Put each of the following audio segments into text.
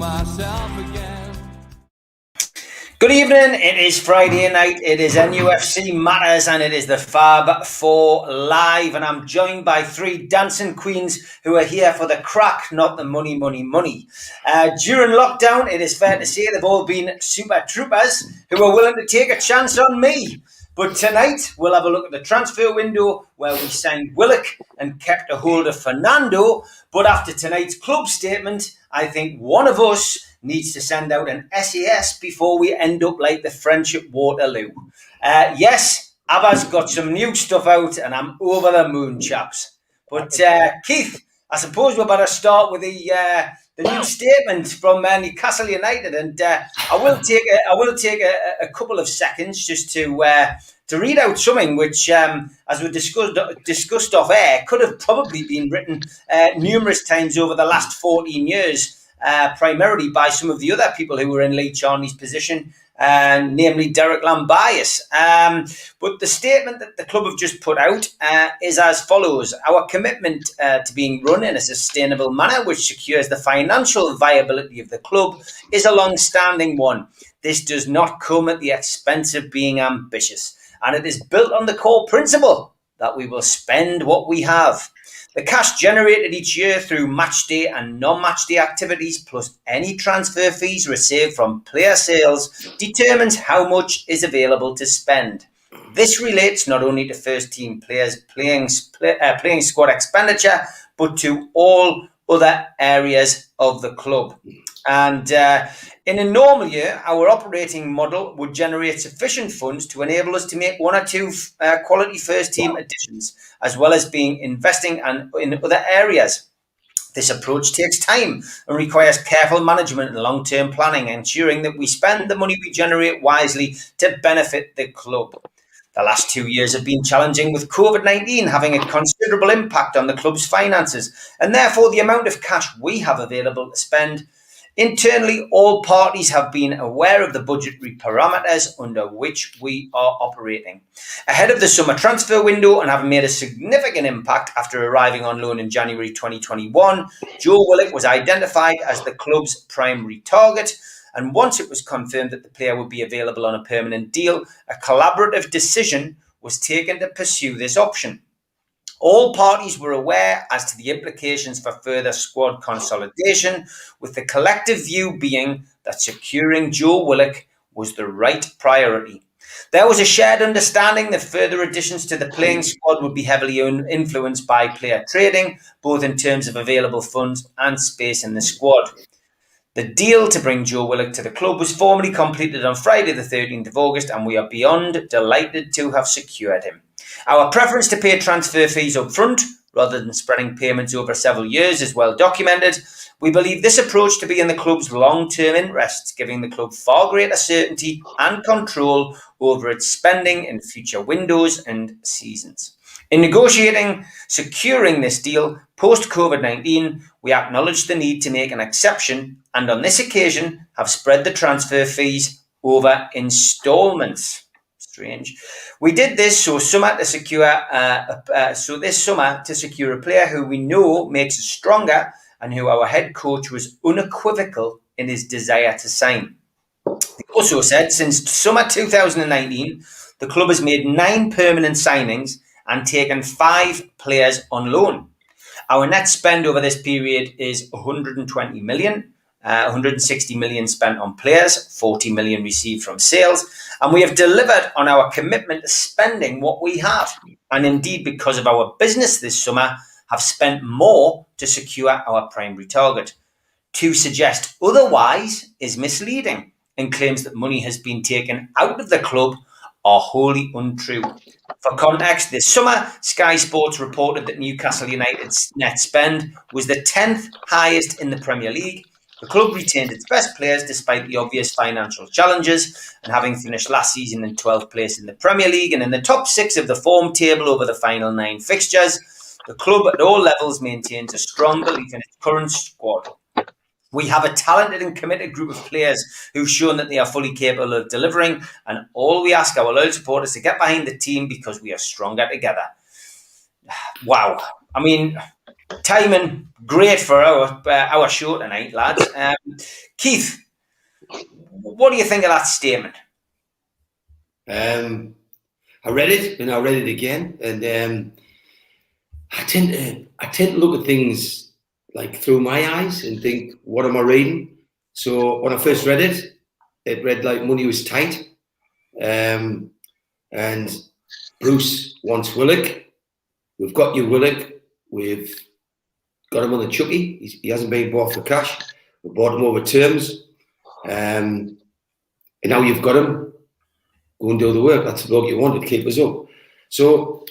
myself again. Good evening, it is Friday night, it is NUFC Matters and it is the Fab 4 Live, and I'm joined by three dancing queens who are here for the crack, not the money. During lockdown, it is fair to say they've all been super troopers who are willing to take a chance on me. But tonight, we'll have a look at the transfer window where we signed Willock and kept a hold of Fernando. But after tonight's club statement, I think one of us needs to send out an SAS before we end up like the French at Waterloo. Yes, Abba's got some new stuff out and I'm over the moon, chaps. But Keith, I suppose we better start with the new statement from Newcastle United, and I will take a couple of seconds just to read out something which, as we discussed off air, could have probably been written numerous times over the last 14 years. Primarily by some of the other people who were in Lee Charney's position, namely Derek Lambias. But the statement that the club have just put out is as follows. Our commitment to being run in a sustainable manner which secures the financial viability of the club is a long-standing one. This does not come at the expense of being ambitious, and it is built on the core principle that we will spend what we have. The cash generated each year through match day and non-match day activities, plus any transfer fees received from player sales, determines how much is available to spend. This relates not only to first team players playing squad expenditure, but to all other areas of the club. And in a normal year, our operating model would generate sufficient funds to enable us to make one or two quality first-team additions, as well as investing in other areas. This approach takes time and requires careful management and long-term planning, ensuring that we spend the money we generate wisely to benefit the club. The last 2 years have been challenging, with COVID-19 having a considerable impact on the club's finances, and therefore the amount of cash we have available to spend. Internally, all parties have been aware of the budgetary parameters under which we are operating. Ahead of the summer transfer window and having made a significant impact after arriving on loan in January 2021, Joe Willock was identified as the club's primary target. And once it was confirmed that the player would be available on a permanent deal, a collaborative decision was taken to pursue this option. All parties were aware as to the implications for further squad consolidation, with the collective view being that securing Joe Willock was the right priority. There was a shared understanding that further additions to the playing squad would be heavily influenced by player trading, both in terms of available funds and space in the squad. The deal to bring Joe Willock to the club was formally completed on Friday the 13th of August, and we are beyond delighted to have secured him. Our preference to pay transfer fees up front, rather than spreading payments over several years, is well documented. We believe this approach to be in the club's long-term interests, giving the club far greater certainty and control over its spending in future windows and seasons. In negotiating, securing this deal post-COVID-19, we acknowledge the need to make an exception, and on this occasion have spread the transfer fees over instalments. Strange. We did this this summer to secure a player who we know makes us stronger and who our head coach was unequivocal in his desire to sign. He also said since summer 2019, the club has made 9 permanent signings and taken 5 players on loan. Our net spend over this period is 120 million. 160 million spent on players, 40 million received from sales, and we have delivered on our commitment to spending what we have, and indeed because of our business this summer have spent more to secure our primary target. To suggest otherwise is misleading, and claims that money has been taken out of the club are wholly untrue. For context, this summer, Sky Sports reported that Newcastle United's net spend was the 10th highest in the Premier League. The club retained its best players despite the obvious financial challenges, and having finished last season in 12th place in the Premier League and in the top 6 of the form table over the final 9 fixtures, the club at all levels maintains a strong belief in its current squad. We have a talented and committed group of players who've shown that they are fully capable of delivering, and all we ask our loyal supporters to get behind the team because we are stronger together. Wow. I mean, Timing great for our show tonight, lads. Keith, what do you think of that statement? I read it and I read it again, and I tend to look at things like through my eyes and think, what am I reading? So when I first read it, it read like money was tight, and Bruce wants Willock. We've got you, Willock. We've got him on the chucky. He hasn't been bought for cash. We bought him over terms, and now you've got him. Go and do the work. That's the bloke you wanted to keep us up. So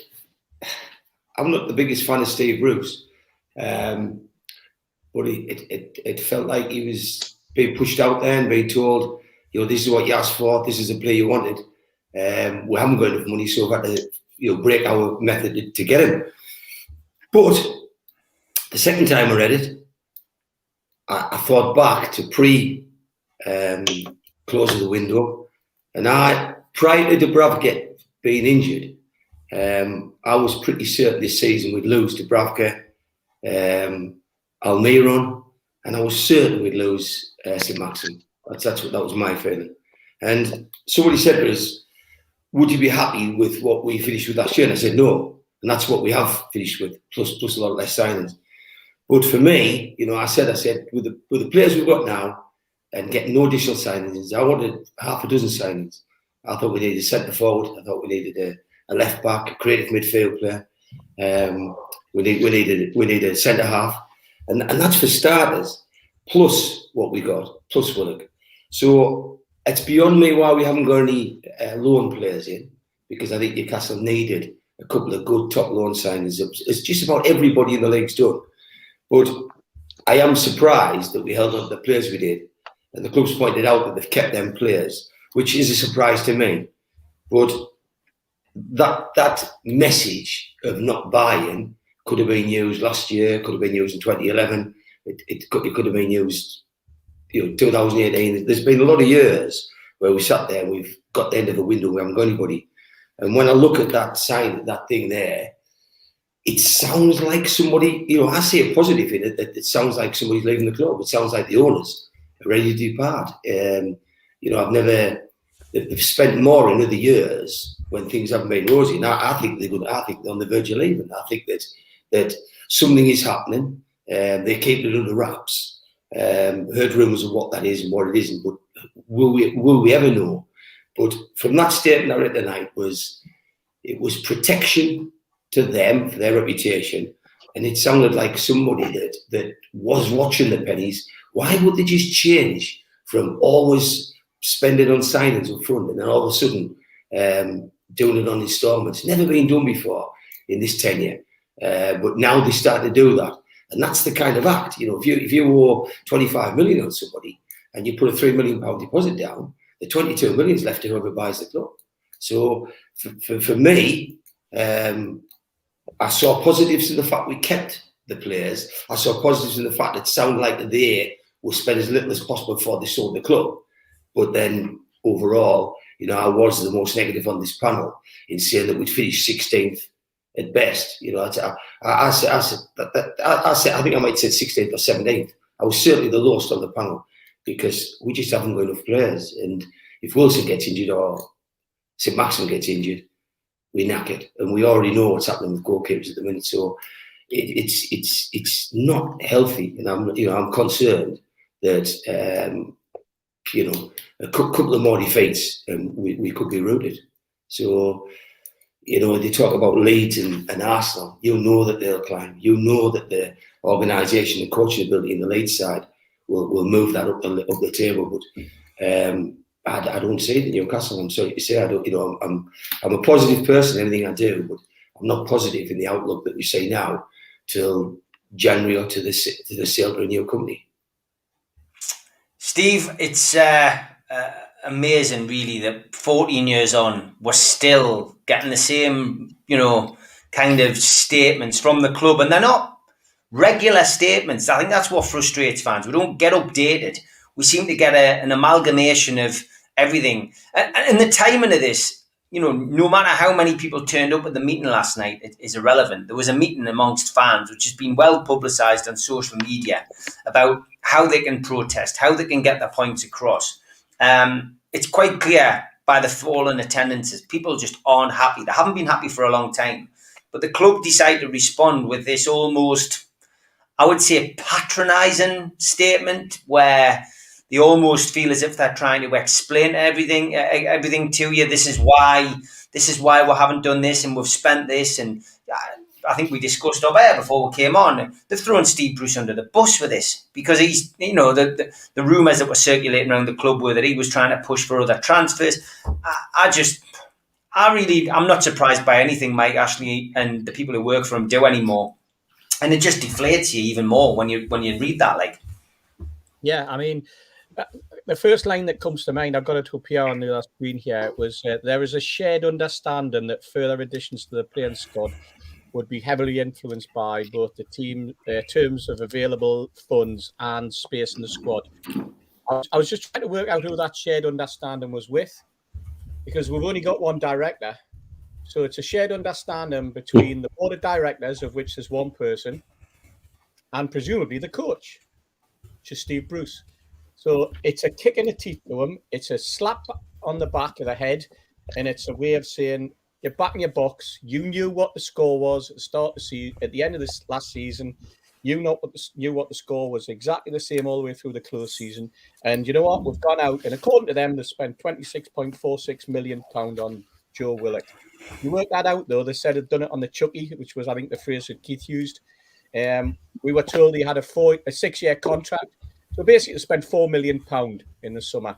I'm not the biggest fan of Steve Bruce, but it felt like he was being pushed out there and being told, this is what you asked for. This is the player you wanted. We haven't got enough money, so we've had to break our method to get him. But the second time I read it, I thought back to close of the window, and prior to Dubravka being injured, I was pretty certain this season we'd lose to Dubravka, Almiron, and I was certain we'd lose St Maxim. That was my feeling. And somebody said to us, would you be happy with what we finished with last year? And I said no, and that's what we have finished with, plus a lot less signings. But for me, I said with the players we've got now and getting no additional signings, I wanted half a dozen signings. I thought we needed a centre forward. I thought we needed a left back, a creative midfield player. We needed a centre half, and that's for starters. Plus what we got, plus Willock. So it's beyond me why we haven't got any loan players in, because I think Newcastle needed a couple of good top loan signings. It's just about everybody in the league's done. But I am surprised that we held on to the players we did, and the club's pointed out that they've kept them players, which is a surprise to me. But that message of not buying could have been used last year, could have been used in 2011. It could have been used, 2018. There's been a lot of years where we sat there and we've got the end of the window, we haven't got anybody. And when I look at that thing there, it sounds like somebody, I see a positive in it, that it sounds like somebody's leaving the club. It sounds like the owners are ready to depart. They've spent more in other years when things haven't been rosy. Now I think they're on the verge of leaving. I think that something is happening. They keep it under wraps. Heard rumours of what that is and what it isn't, but will we ever know? But from that statement I read tonight, it was protection to them for their reputation, and it sounded like somebody that was watching the pennies. Why would they just change from always spending on signings up front and then all of a sudden doing it on instalments? Never been done before in this tenure, but now they start to do that, and that's the kind of act. If you owe 25 million on somebody and you put a £3 million deposit down, the 22 million is left to whoever buys the club. So for me, I saw positives in the fact we kept the players. I saw positives in the fact that it sounded like they will spend as little as possible before they sold the club. But then overall, I was the most negative on this panel in saying that we'd finish 16th at best. I think I might say 16th or 17th. I was certainly the lowest on the panel because we just haven't got enough players. And if Wilson gets injured or St Maxim gets injured, we're knackered, and we already know what's happening with goalkeepers at the minute. So it's not healthy, and I'm concerned that a couple of more defeats and we could be rooted. So they talk about Leeds and Arsenal. You know that they'll climb. You know that the organisation and coaching ability in the Leeds side will move that up the table. But I don't see it in Newcastle. I'm sorry to say, I don't. I'm a positive person in anything I do, but I'm not positive in the outlook that we see now till January or to the sale to a new company. Steve, it's amazing, really, that 14 years on, we're still getting the same, kind of statements from the club, and they're not regular statements. I think that's what frustrates fans. We don't get updated. We seem to get an amalgamation of everything. And the timing of this, no matter how many people turned up at the meeting last night, it is irrelevant. There was a meeting amongst fans, which has been well publicised on social media, about how they can protest, how they can get their points across. It's quite clear by the fall in attendances, people just aren't happy. They haven't been happy for a long time. But the club decided to respond with this almost, I would say, patronising statement where they almost feel as if they're trying to explain everything to you. This is why we haven't done this, and we've spent this. And I think we discussed over there before we came on. They've thrown Steve Bruce under the bus for this because he's, the rumours that were circulating around the club were that he was trying to push for other transfers. I'm not surprised by anything Mike Ashley and the people who work for him do anymore. And it just deflates you even more when you read that. Like, yeah, I mean, the first line that comes to mind, I've got it up here on the last screen here, was there is a shared understanding that further additions to the playing squad would be heavily influenced by both the team, terms of available funds and space in the squad. I was just trying to work out who that shared understanding was with, because we've only got one director. So it's a shared understanding between the board of directors, of which there's one person, and presumably the coach, which is Steve Bruce. So it's a kick in the teeth to him. It's a slap on the back of the head, and it's a way of saying, get back in your box. You knew what the score was at the start of the season. At the end of this last season, you knew what the score was, exactly the same all the way through the close season. And you know what? We've gone out, and according to them, they spent £26.46 million on Joe Willock. You work that out, though. They said they'd done it on the Chucky, which was, I think, the phrase that Keith used. We were told he had a 6-year contract. So basically, they spent £4 million in the summer.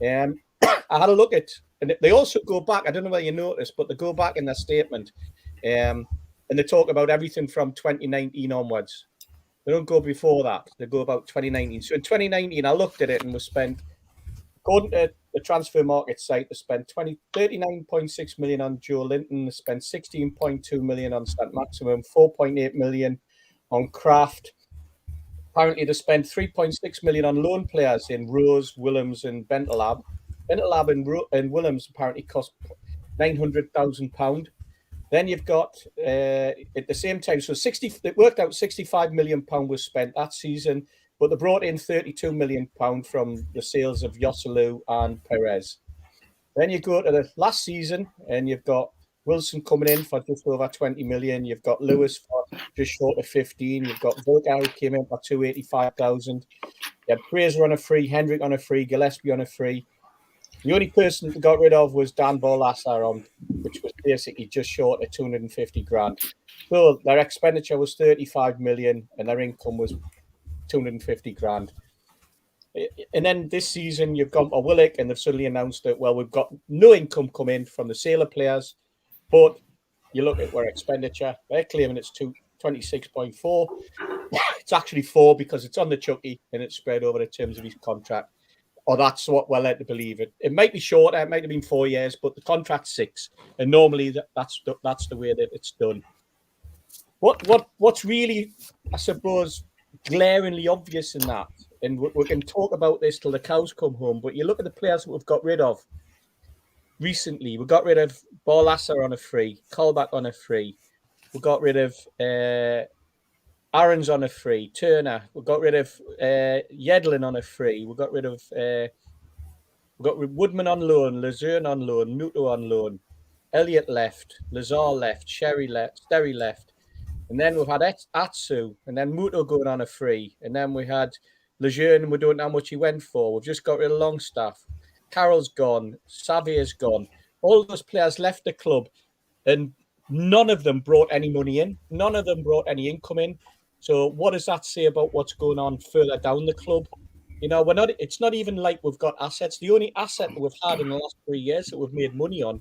I had a look at, and they also go back. I don't know whether you noticed, but they go back in their statement, and they talk about everything from 2019 onwards. They don't go before that. They go about 2019. So in 2019, I looked at it and we spent, according to the transfer market site, they spent 39.6 million on Joe Linton. They spent 16.2 million on St. Maximum, 4.8 million on Kraft. Apparently, they spent 3.6 million on loan players in Rose, Willems, and Bentalab. Bentalab and Willems apparently cost £900,000. Then you've got at the same time, so it worked out £65 million was spent that season, but they brought in £32 million from the sales of Yosselu and Perez. Then you go to the last season, and you've got Wilson coming in for just over 20 million. You've got Lewis for just short of 15. You've got Volker, who came in for 285,000. You had Fraser on a free, Hendrick on a free, Gillespie on a free. The only person that got rid of was Dan Borlasser, which was basically just short of 250 grand. So their expenditure was 35 million and their income was 250 grand. And then this season, you've gone to Willock and they've suddenly announced that, well, we've got no income coming from the sale of players, but you look at their expenditure, they're claiming it's 26.4. It's actually 4 because it's on the Chucky and it's spread over the terms of his contract. Or that's what we're led to believe. It might be shorter, it might have been 4 years, but the contract's 6. And normally that's the way that it's done. What's really, I suppose, glaringly obvious in that, and we can talk about this till the cows come home, but you look at the players that we've got rid of recently. We got rid of Borlasser on a free, Colback on a free. We got rid of Aaron's on a free, Turner. We got rid of Yedlin on a free. We got rid of Woodman on loan, Lejeune on loan, Nuto on loan. Elliott left, Lazar left, Sterry left. And then we've had Atsu, and then Muto going on a free. And then we had Lejeune, and we don't know how much he went for. We've just got rid of Longstaff. Carroll's gone. Savier's gone. All those players left the club, and none of them brought any money in. None of them brought any income in. So what does that say about what's going on further down the club? You know, it's not even like we've got assets. The only asset that we've had in the last 3 years that we've made money on,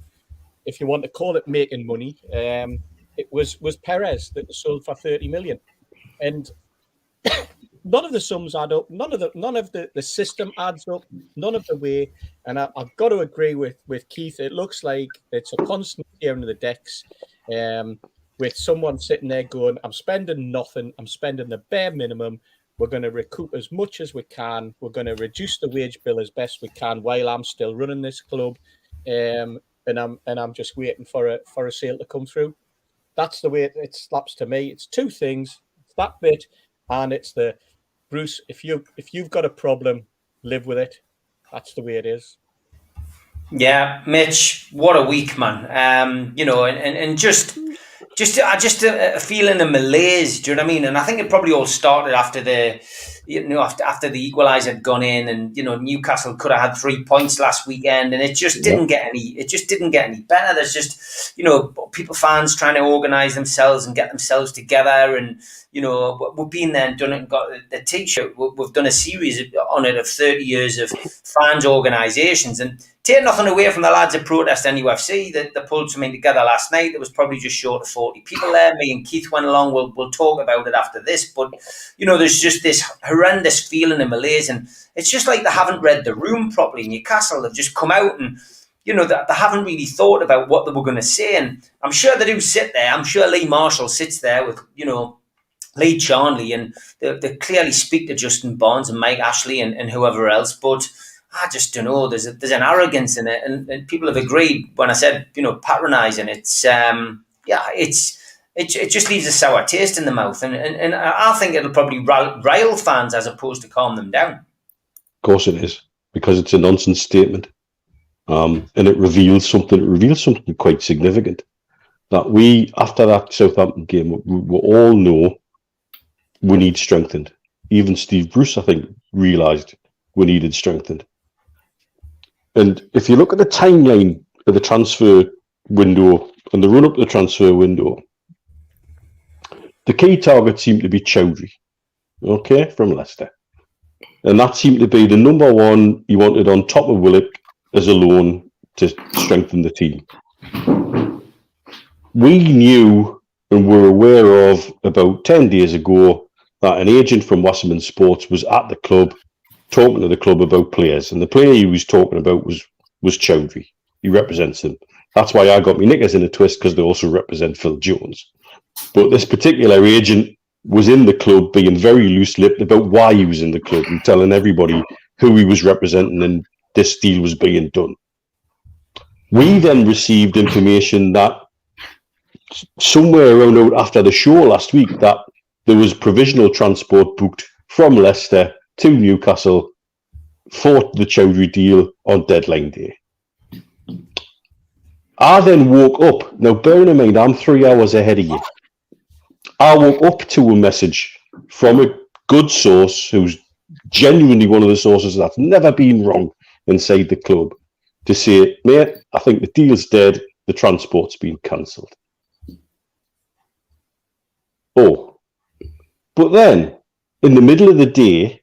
if you want to call it making money, it was Perez that was sold for 30 million. And none of the sums add up. None of the system adds up. None of the way. And I've got to agree with Keith. It looks like it's a constant tearing of the decks. With someone sitting there going, I'm spending nothing. I'm spending the bare minimum. We're going to recoup as much as we can. We're going to reduce the wage bill as best we can while I'm still running this club. And and I'm just waiting for a sale to come through. That's the way it slaps to me. It's two things. It's that bit, and it's the Bruce. If you've got a problem, live with it. That's the way it is. Yeah, Mitch, what a week, man. You know, and just a feeling of malaise. Do you know what I mean? And I think it probably all started after the equaliser had gone in, and Newcastle could have had 3 points last weekend, and it just didn't get any. It just didn't get any better. There's just fans trying to organise themselves and get themselves together, and we've been there and done it and got the T-shirt. We've done a series on it of 30 years of fans organisations, and take nothing away from the lads at Protest NUFC. They pulled something together last night. There was probably just short of 40 people there. Me and Keith went along. We'll talk about it after this. But, there's just this horrendous feeling of malaise. And it's just like they haven't read the room properly. Newcastle have just come out and, they haven't really thought about what they were going to say. And I'm sure they do sit there. I'm sure Lee Marshall sits there with, Lee Charnley, and they clearly speak to Justin Barnes and Mike Ashley and whoever else. But I just don't know. There's an arrogance in it, and people have agreed when I said patronising. It's it just leaves a sour taste in the mouth, and I think it'll probably rile fans as opposed to calm them down. Of course it is, because it's a nonsense statement, and it reveals something. It reveals something quite significant, that we, after that Southampton game, we all know we need strengthened. Even Steve Bruce, I think, realised we needed strengthened. And if you look at the timeline of the transfer window and the run-up to the transfer window, the key targets seem to be Chowdhury, from Leicester. And that seemed to be the number one he wanted on top of Willock as a loan to strengthen the team. We knew and were aware of about 10 days ago that an agent from Wasserman Sports was at the club talking to the club about players, and the player he was talking about was Chowdhury. He represents them. That's why I got my knickers in a twist, because they also represent Phil Jones. But this particular agent was in the club being very loose-lipped about why he was in the club and telling everybody who he was representing and this deal was being done. We then received information that somewhere around after the show last week that there was provisional transport booked from Leicester to Newcastle for the Chowdhury deal on deadline day. I then woke up. Now, bearing in mind, I'm 3 hours ahead of you. I woke up to a message from a good source who's genuinely one of the sources that's never been wrong inside the club to say, mate, I think the deal's dead. The transport's been cancelled. Oh. But then, in the middle of the day,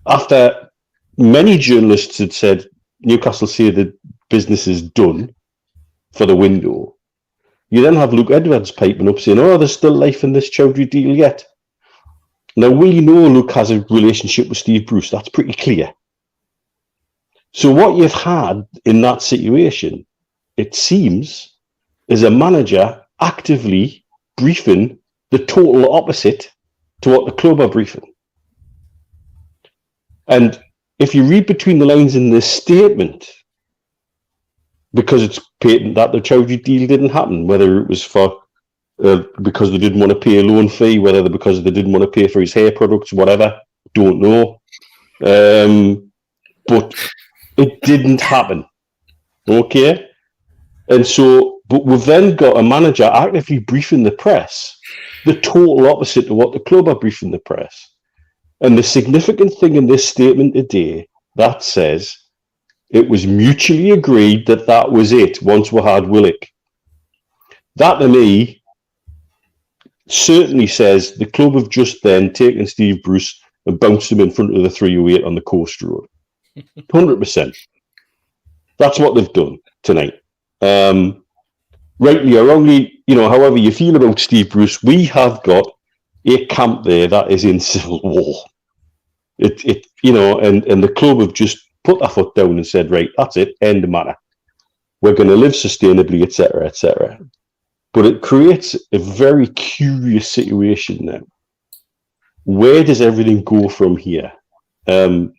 after many journalists had said Newcastle say the business is done for the window, you then have Luke Edwards piping up saying, there's still life in this Chowdhury deal yet. Now, we know Luke has a relationship with Steve Bruce. That's pretty clear. So what you've had in that situation, it seems, is a manager actively briefing the total opposite to what the club are briefing. And if you read between the lines in this statement, because it's patent that the Chowdhury deal didn't happen, whether it was for because they didn't want to pay a loan fee, whether because they didn't want to pay for his hair products, whatever, don't know. But it didn't happen. Okay? And so, but we've then got a manager actively briefing the press, the total opposite to what the club are briefing the press. And the significant thing in this statement today, that says it was mutually agreed that was it once we had Willock. That, to me, certainly says the club have just then taken Steve Bruce and bounced him in front of the 308 on the Coast Road. 100%. That's what they've done tonight. Rightly or wrongly, however you feel about Steve Bruce, we have got a camp there that is in civil war. And the club have just put their foot down and said, right, that's it, end of matter. We're going to live sustainably, etc., etc. But it creates a very curious situation now. Where does everything go from here? And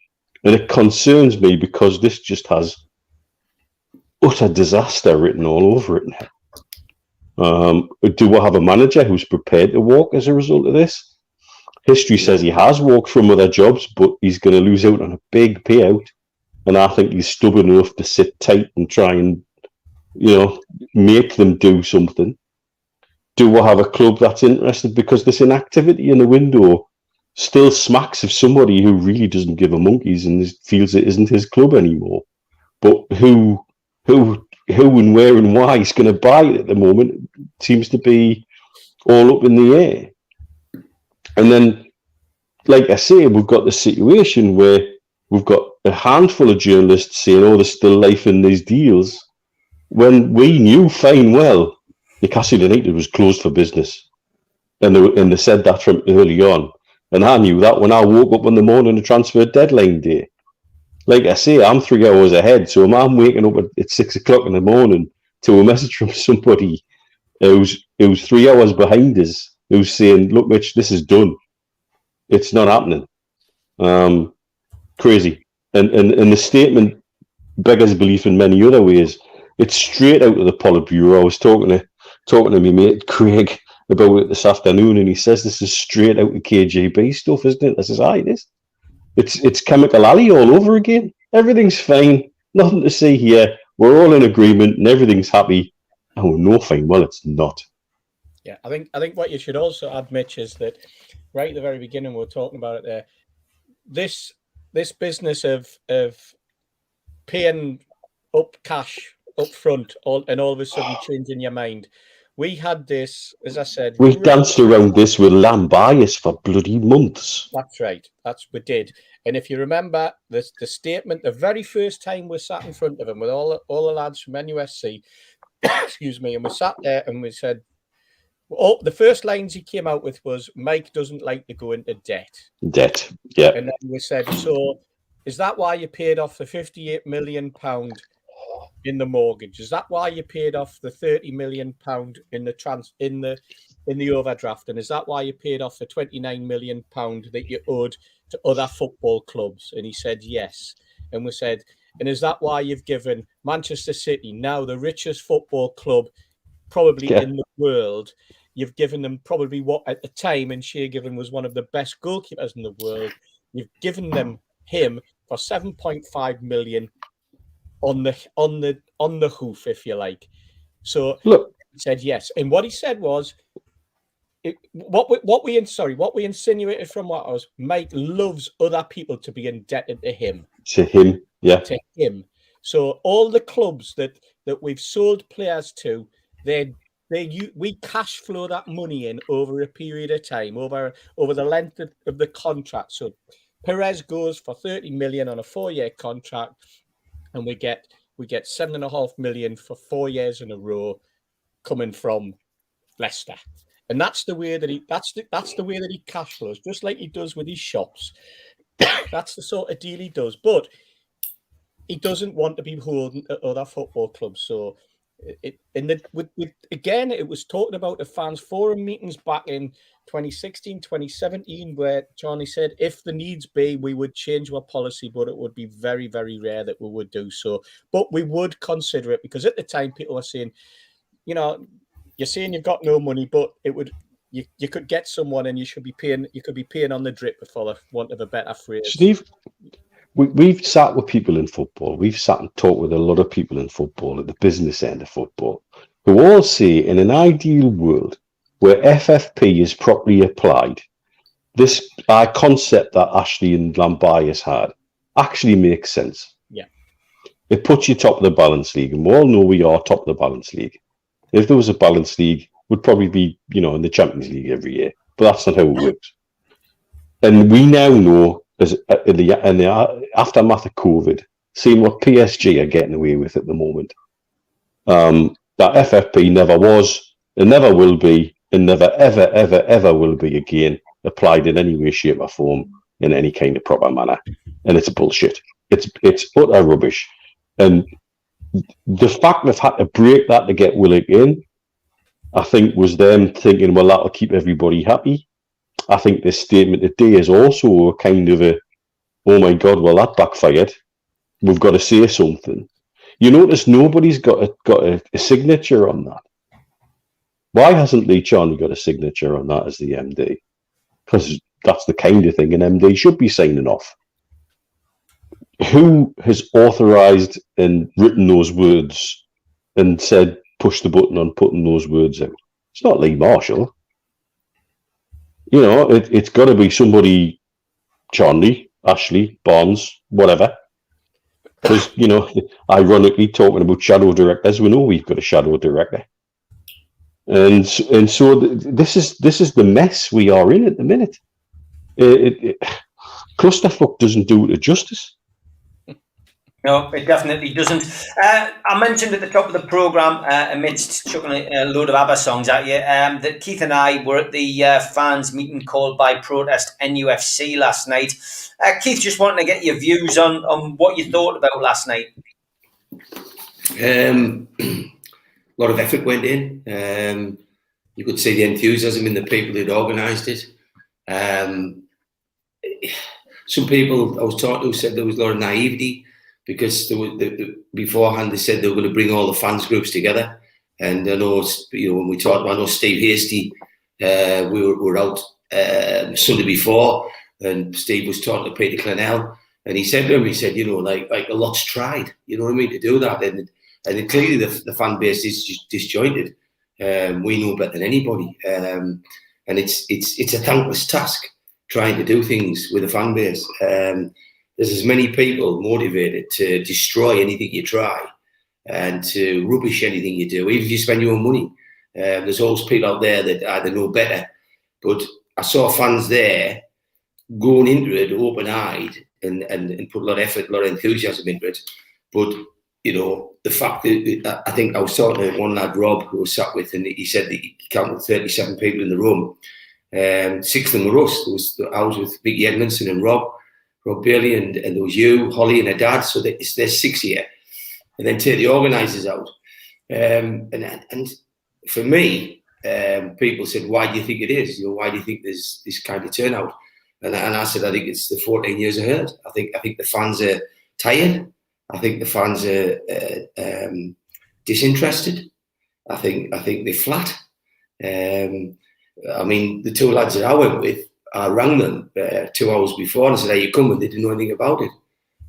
it concerns me because this just has utter disaster written all over it now. Do we have a manager who's prepared to walk as a result of this? History says he has walked from other jobs, but he's going to lose out on a big payout. And I think he's stubborn enough to sit tight and try and, make them do something. Do we have a club that's interested? Because this inactivity in the window still smacks of somebody who really doesn't give a monkeys and feels it isn't his club anymore. But who and where and why he's going to buy it at the moment seems to be all up in the air. And then, like I say, we've got the situation where we've got a handful of journalists saying, oh, there's still life in these deals, when we knew fine well Newcastle United was closed for business. And they said that from early on. And I knew that when I woke up in the morning of transfer deadline day. Like I say, I'm 3 hours ahead, so I'm waking up at 6 o'clock in the morning to a message from somebody who's 3 hours behind us, who's saying, look, Mitch, this is done. It's not happening. Crazy. And the statement beggars belief in many other ways. It's straight out of the Politburo. I was talking to my mate Craig about it this afternoon, and he says this is straight out of KGB stuff, isn't it? I says, aye, it is. It's Chemical Alley all over again. Everything's fine. Nothing to see here. We're all in agreement and everything's happy. And we know fine well it's not. Yeah, I think what you should also add, Mitch, is that right at the very beginning we were talking about it there. This business of paying up cash up front and all of a sudden changing your mind. We had this, as I said. We danced around this with lamb bias for bloody months. That's right. We did. And if you remember the statement, the very first time we sat in front of him with all the lads from NUFC, excuse me, and we sat there and we said, the first lines he came out with was, Mike doesn't like to go into debt. Debt, yeah. And then we said, so is that why you paid off the £58 million in the mortgage? Is that why you paid off the £30 million in the overdraft? And is that why you paid off the £29 million that you owed to other football clubs? And he said yes. And we said, and is that why you've given Manchester City, now the richest football club probably in the world, you've given them probably what at the time, and Shea Given was one of the best goalkeepers in the world, you've given them him for 7.5 million on the hoof, if you like. So look, he said yes, and what he said was, what we insinuated from what I was, Mike loves other people to be indebted to him. To him, yeah. To him. So all the clubs that we've sold players to, we cash flow that money in over a period of time, over the length of the contract. So Perez goes for 30 million on a 4-year contract, and we get 7.5 million for 4 years in a row coming from Leicester. And that's the way that he cash flows, just like he does with his shops. That's the sort of deal he does. But he doesn't want to be beholden to other football clubs. So again, it was talked about the fans forum meetings back in 2016, 2017, where Johnny said, if the needs be, we would change our policy, but it would be very, very rare that we would do so. But we would consider it, because at the time people were saying, you're saying you've got no money, but you could get someone and you could be paying on the drip, for the want of a better phrase. Steve, we've sat with people in football. We've sat and talked with a lot of people in football at the business end of football, who all say in an ideal world where FFP is properly applied, this concept that Ashley and Lambias had actually makes sense. Yeah. It puts you top of the balance league, and we all know we are top of the balance league. If there was a balance league, we'd probably be, in the Champions League every year, but that's not how it works. And we now know, in the aftermath of COVID, seeing what PSG are getting away with at the moment, that FFP never was, and never will be, and never, ever, ever, ever will be again applied in any way, shape, or form in any kind of proper manner. And it's bullshit. It's utter rubbish. And the fact they've had to break that to get Willock in, I think, was them thinking, well, that'll keep everybody happy. I think this statement today is also a kind of oh my God, well, that backfired. We've got to say something. You notice nobody's got a signature on that. Why hasn't Lee Charnley got a signature on that as the MD? Because that's the kind of thing an MD should be signing off. Who has authorised and written those words and said, push the button on putting those words out? It's not Lee Marshall. You know, it's got to be somebody, Charnley, Ashley, Barnes, whatever. Because, you know, ironically, talking about shadow directors, we know we've got a shadow director. And so this is the mess we are in at the minute. Clusterfuck doesn't do it justice. No, it definitely doesn't. I mentioned at the top of the programme, amidst chucking a load of ABBA songs at you, that Keith and I were at the fans meeting called by Protest NUFC last night. Keith, just wanting to get your views on what you thought about last night. A lot of effort went in. You could see the enthusiasm in the people who'd organised it. Some people I was talking to said there was a lot of naivety because beforehand they said they were going to bring all the fans groups together. And I know, when we talked about, I know Steve Hasty, we were out Sunday before, and Steve was talking to Peter Clennell, and he said to him, like a lot's tried, you know what I mean, to do that. And clearly the fan base is just disjointed. We know better than anybody. And it's a thankless task trying to do things with a fan base. There's as many people motivated to destroy anything you try and to rubbish anything you do, even if you spend your own money. There's always people out there that either know better. But I saw fans there going into it open-eyed and put a lot of effort, a lot of enthusiasm into it. But you know, the fact that I think I was talking to one lad, Rob, who I was sat with, and he said that he counted 37 people in the room. 6 of them were us. I was with Mickey Edmondson and Rob Bailey, and there was you, Holly, and her dad. So there's 6 here. And then take the organisers out. And for me, people said, "Why do you think it is? You know, why do you think there's this kind of turnout?" And I said, "I think it's the 14 years of hurt. I think the fans are tired. I think the fans are disinterested. I think they're flat. I mean, the 2 lads that I went with, I rang them 2 hours before and said, "Are you coming?" They didn't know anything about it.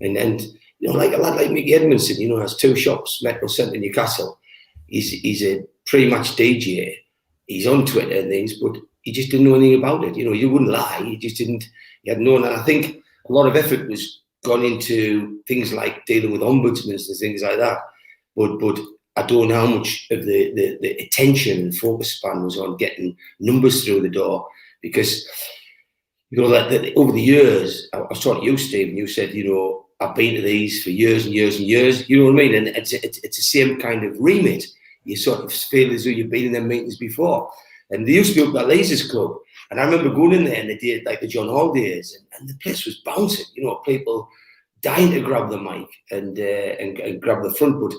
And you know, like a lad like Mickey Edmondson, you know, has 2 shops, Metro Centre, Newcastle. He's a pre-match DJ. He's on Twitter and things, but he just didn't know anything about it. You know, you wouldn't lie. He just didn't. He had known. And I think a lot of effort was gone into things like dealing with ombudsmen and things like that. But I don't know how much of the attention and focus span was on getting numbers through the door, because you know that over the years, I was talking to you, Steve, and you said, you know, I've been to these for years and years and years. You know what I mean? And it's the same kind of remit. You sort of feel as though you've been in them meetings before. And they used to be up that Lasers Club, and I remember going in there and they did like the John Hall days, and the place was bouncing. You know, people dying to grab the mic and grab the front. But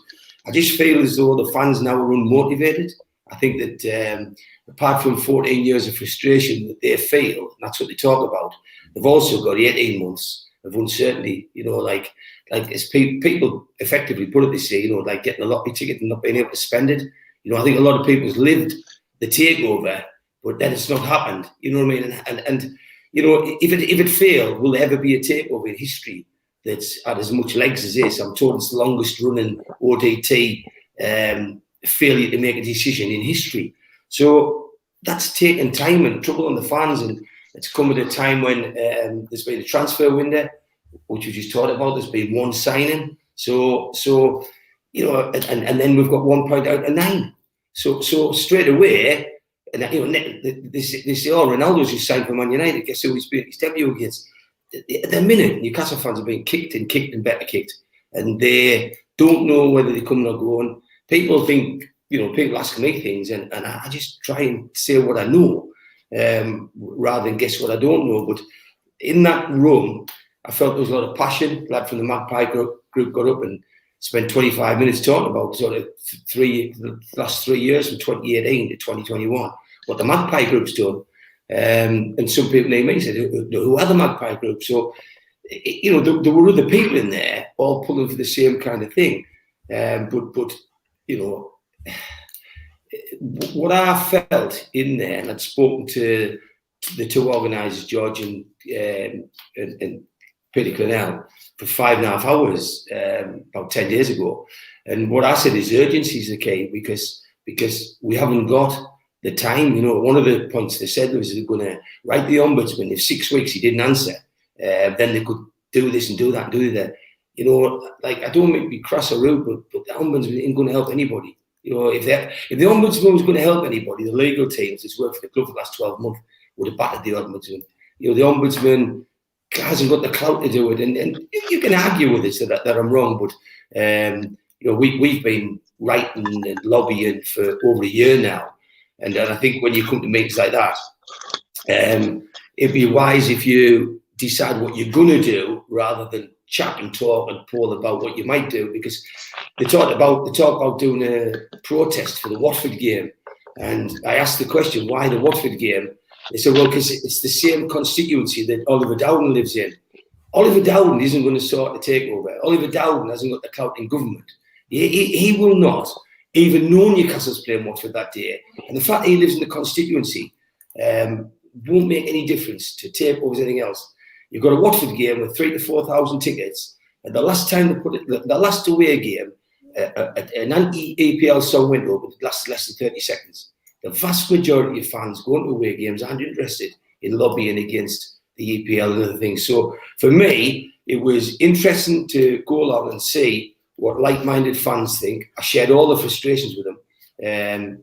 I just feel as though the fans now are unmotivated. I think that apart from 14 years of frustration that they feel, and that's what they talk about, they've also got 18 months of uncertainty. You know, like as people effectively put it this year, you know, like getting a lottery ticket and not being able to spend it. You know, I think a lot of people's lived the takeover, but then it's not happened. You know what I mean? And you know, if it failed, will there ever be a takeover in history that's had as much legs as this? I'm told it's the longest running ODT failure to make a decision in history. So that's taken time and trouble on the fans, and it's come at a time when there's been a transfer window, which we just talked about. There's been 1 signing, so you know, and then we've got 1 point out of 9. So straight away, and you know, they say, "Oh, Ronaldo's just signed for Man United. Guess who he's been his debut against?" At the minute, Newcastle fans are being kicked and better kicked, and they don't know whether they're coming or going. People think, you know, people ask me things, and I just try and say what I know, rather than guess what I don't know. But in that room, I felt there was a lot of passion. The lad from the Magpie group got up and spent 25 minutes talking about sort of the last 3 years from 2018 to 2021, what the Magpie group's done. And some people named me and said, "Who are the Magpie group?" So, you know, there were other people in there all pulling for the same kind of thing. But you know, what I felt in there, and I'd spoken to the two organisers, George and Peter Clennell, for 5.5 hours about 10 days ago. And what I said is urgency is the key, because we haven't got the time. You know, one of the points they said was they're going to write the ombudsman. If 6 weeks he didn't answer, then they could do this and do that and do that. You know, like, I don't mean to be crass or rude, but the ombudsman ain't going to help anybody. You know, if the ombudsman was going to help anybody, the legal teams that's worked for the club for the last 12 months would have battered the ombudsman. You know, the ombudsman hasn't got the clout to do it, and you can argue with this that I'm wrong, but you know, we've been writing and lobbying for over a year now, and I think when you come to meetings like that, it'd be wise if you decide what you're going to do rather than chat and talk and poll about what you might do, because they talk about doing a protest for the Watford game, and I asked the question, why the Watford game? They said, well, because it's the same constituency that Oliver Dowden lives in. Oliver Dowden isn't going to sort the takeover. Oliver Dowden hasn't got the clout in government. He will not even know Newcastle's playing Watford that day. And the fact that he lives in the constituency won't make any difference to takeovers or anything else. You've got a Watford game with 3,000 to 4,000 tickets. And the last time they put it, the last away game, an anti-EPL song went up. It lasted less than 30 seconds. The vast majority of fans going to away games aren't interested in lobbying against the EPL and other things. So for me, it was interesting to go along and see what like-minded fans think. I shared all the frustrations with them.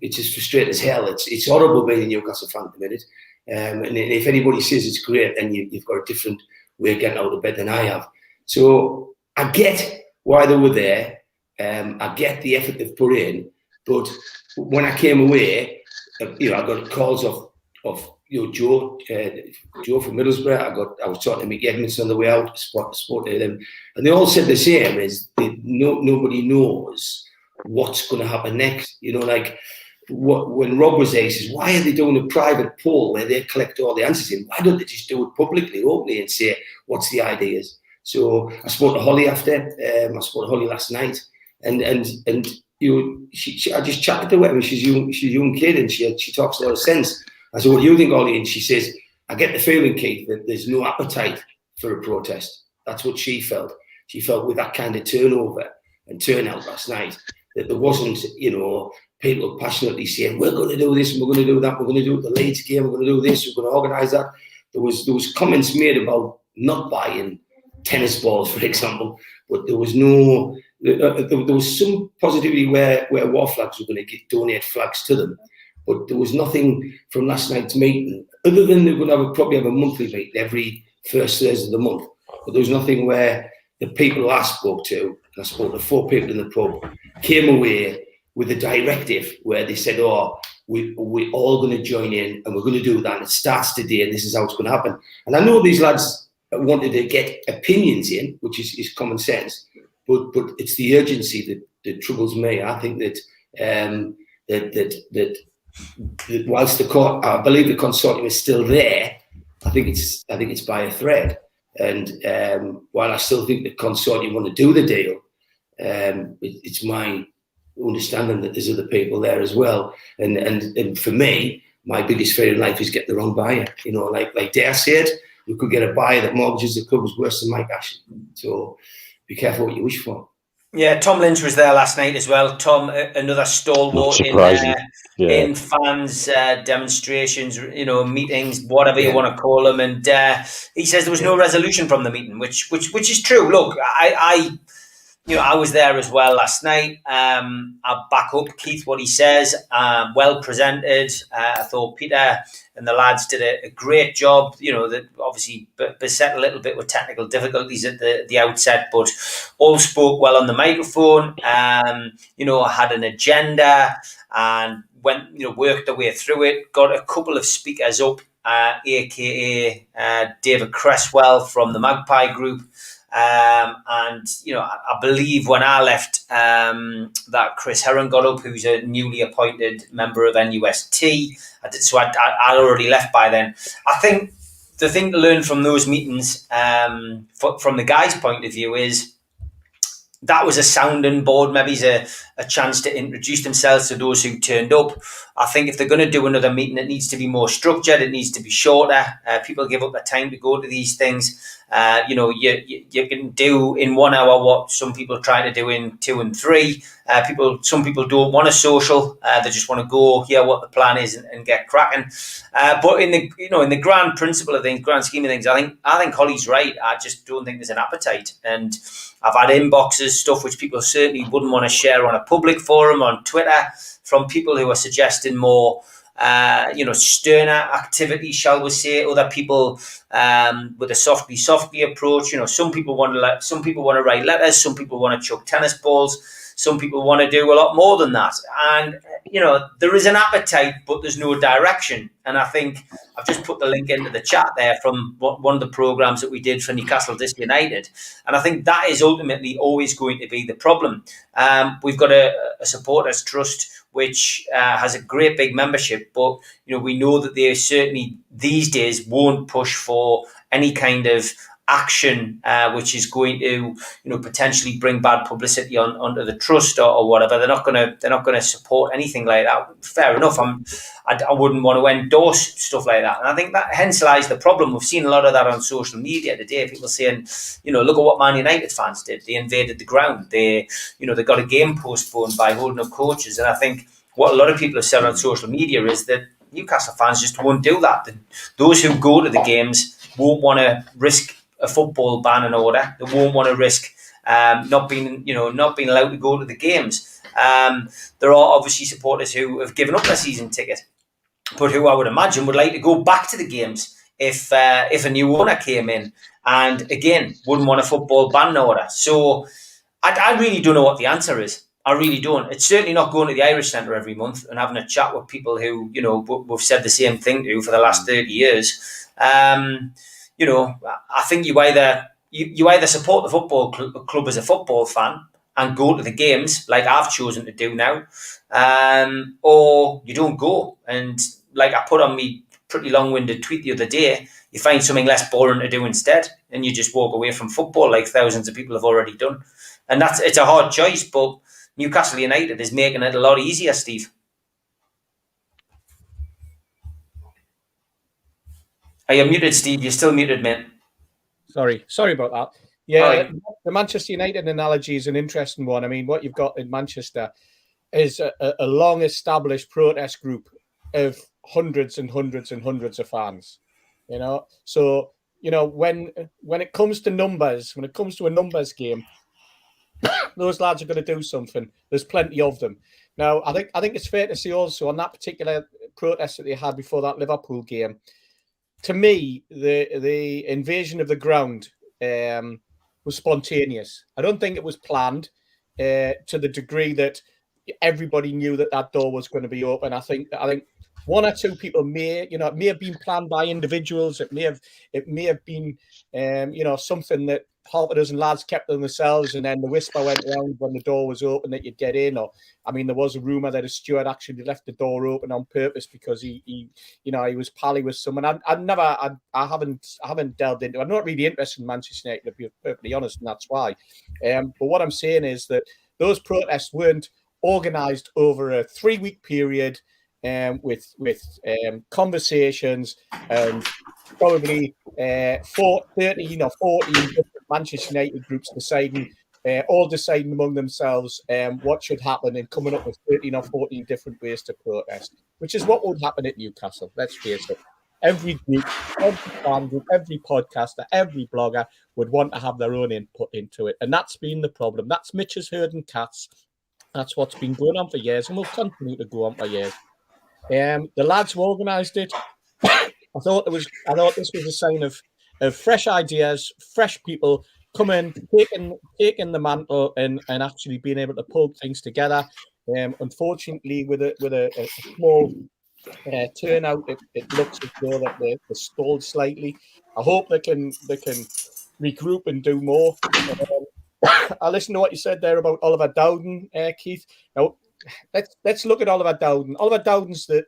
It's as frustrating as hell. It's horrible being a Newcastle fan at the minute. And if anybody says it's great, then you've got a different way of getting out of bed than I have. So I get why they were there. I get the effort they've put in. But when I came away, you know, I got calls of you know, Joe from Middlesbrough. I was talking to Mick Edmondson on the way out. Spoke to them, and they all said the same: is nobody knows what's going to happen next. You know, like when Rob was there, he says, "Why are they doing a private poll where they collect all the answers in? Why don't they just do it publicly, openly, and say what's the ideas?" So I spoke to Holly after. I spoke to Holly last night, and you know, I just chatted to her. I mean, she's a young kid, and she talks a lot of sense. I said, "What do you think, Ollie?" And she says, "I get the feeling, Keith, that there's no appetite for a protest." That's what she felt. She felt with that kind of turnover and turnout last night that there wasn't, you know, people passionately saying, "We're going to do this and we're going to do that. We're going to do it the Leeds game. We're going to do this. We're going to organise that." There was comments made about not buying tennis balls, for example, but there was no. There was some positivity where war flags were going to donate flags to them, but there was nothing from last night's meeting other than they're going to probably have a monthly meeting every first Thursday of the month. But there was nothing where the people I spoke to, I spoke to 4 people in the pub, came away with a directive where they said, "Oh, we're all going to join in and we're going to do that. And it starts today and this is how it's going to happen." And I know these lads wanted to get opinions in, which is common sense. But it's the urgency that troubles me. I think that whilst the court, I believe the consortium is still there, I think it's by a thread. And while I still think the consortium want to do the deal, it's my understanding that there's other people there as well. And for me, my biggest fear in life is get the wrong buyer. You know, like Dare said, we could get a buyer that mortgages the club was worse than Mike Ashley. So be careful what you wish for. Yeah, Tom Lynch was there last night as well. Tom, another stalwart in fans, demonstrations, you know, meetings, whatever you want to call them. And he says there was no resolution from the meeting, which is true. Look, I was there as well last night. I'll back up Keith what he says. Well presented. I thought Peter and the lads did a great job. You know, that obviously beset a little bit with technical difficulties at the outset, but all spoke well on the microphone. You know, had an agenda and went, you know, worked their way through it. Got a couple of speakers up, aka David Cresswell from the Magpie Group. And you know, I believe when I left, that Chris Heron got up, who's a newly appointed member of NUST. I'd already left by then. I think the thing to learn from those meetings, from the guys' point of view, is that was a sounding board, maybe a chance to introduce themselves to those who turned up. I think if they're going to do another meeting, it needs to be more structured. It needs to be shorter. People give up their time to go to these things. You can do in 1 hour what some people try to do in 2 and 3. Some people don't want a social. They just want to go hear what the plan is and get cracking. But in the grand principle of things, grand scheme of things, I think Holly's right. I just don't think there's an appetite. And I've had inboxes, stuff which people certainly wouldn't want to share on a public forum on Twitter from people who are suggesting more, sterner activity, shall we say? Other people with a softly approach. Some people want to write letters. Some people want to chuck tennis balls. Some people want to do a lot more than that. And there is an appetite, but there's no direction. And I think I've just put the link into the chat there from one of the programs that we did for Newcastle United. And I think that is ultimately always going to be the problem. We've got a supporters trust which has a great big membership, but we know that they certainly these days won't push for any kind of action which is going to potentially bring bad publicity onto the trust or whatever. They're not going to support anything like that. Fair enough. I wouldn't want to endorse stuff like that, and I think that hence lies the problem. We've seen a lot of that on social media today. People saying, look at what Man United fans did. They invaded the ground. They got a game postponed by holding up coaches. And I think what a lot of people have said on social media is that Newcastle fans just won't do that. Those who go to the games won't want to risk a football ban and order. They won't want to risk not being allowed to go to the games. There are obviously supporters who have given up their season ticket, but who I would imagine would like to go back to the games if a new owner came in, and again wouldn't want a football ban order. So I really don't know what the answer is. I really don't. It's certainly not going to the Irish Centre every month and having a chat with people who we've said the same thing to for the last 30 years. I think you either support the football club as a football fan and go to the games like I've chosen to do now, or you don't go. And like I put on me pretty long-winded tweet the other day, you find something less boring to do instead, and you just walk away from football like thousands of people have already done. And it's a hard choice, but Newcastle United is making it a lot easier, Steve. Are you muted, Steve? You're still muted, mate. Sorry about that. Yeah, the Manchester United analogy is an interesting one. I mean, what you've got in Manchester is a long-established protest group of hundreds and hundreds and hundreds of fans. So when it comes to numbers, when it comes to a numbers game, those lads are going to do something. There's plenty of them. Now, I think it's fair to say also on that particular protest that they had before that Liverpool game, to me, the invasion of the ground was spontaneous. I don't think it was planned to the degree that everybody knew that door was going to be open. I think one or two people it may have been planned by individuals. It may have been something that half a dozen lads kept to themselves, and then the whisper went around when the door was open that you'd get in. Or, I mean, there was a rumor that a steward actually left the door open on purpose because he was pally with someone. I haven't delved into. I'm not really interested in Manchester United, to be perfectly honest, and that's why. But what I'm saying is that those protests weren't organised over a 3-week period. With conversations and probably 13 or 14 different Manchester United groups all deciding among themselves what should happen and coming up with 13 or 14 different ways to protest, which is what would happen at Newcastle. Let's face it. Every group, every fan group, every podcaster, every blogger would want to have their own input into it. And that's been the problem. That's Mitch's herding cats. That's what's been going on for years and will continue to go on for years. The lads who organised it, I thought this was a sign of fresh ideas, fresh people coming, taking the mantle and actually being able to pull things together. Unfortunately, with a small turnout, it looks as though that they're stalled slightly. I hope they can regroup and do more. I listened to what you said there about Oliver Dowden, Keith. Now, let's look at Oliver Dowden. Oliver Dowden's the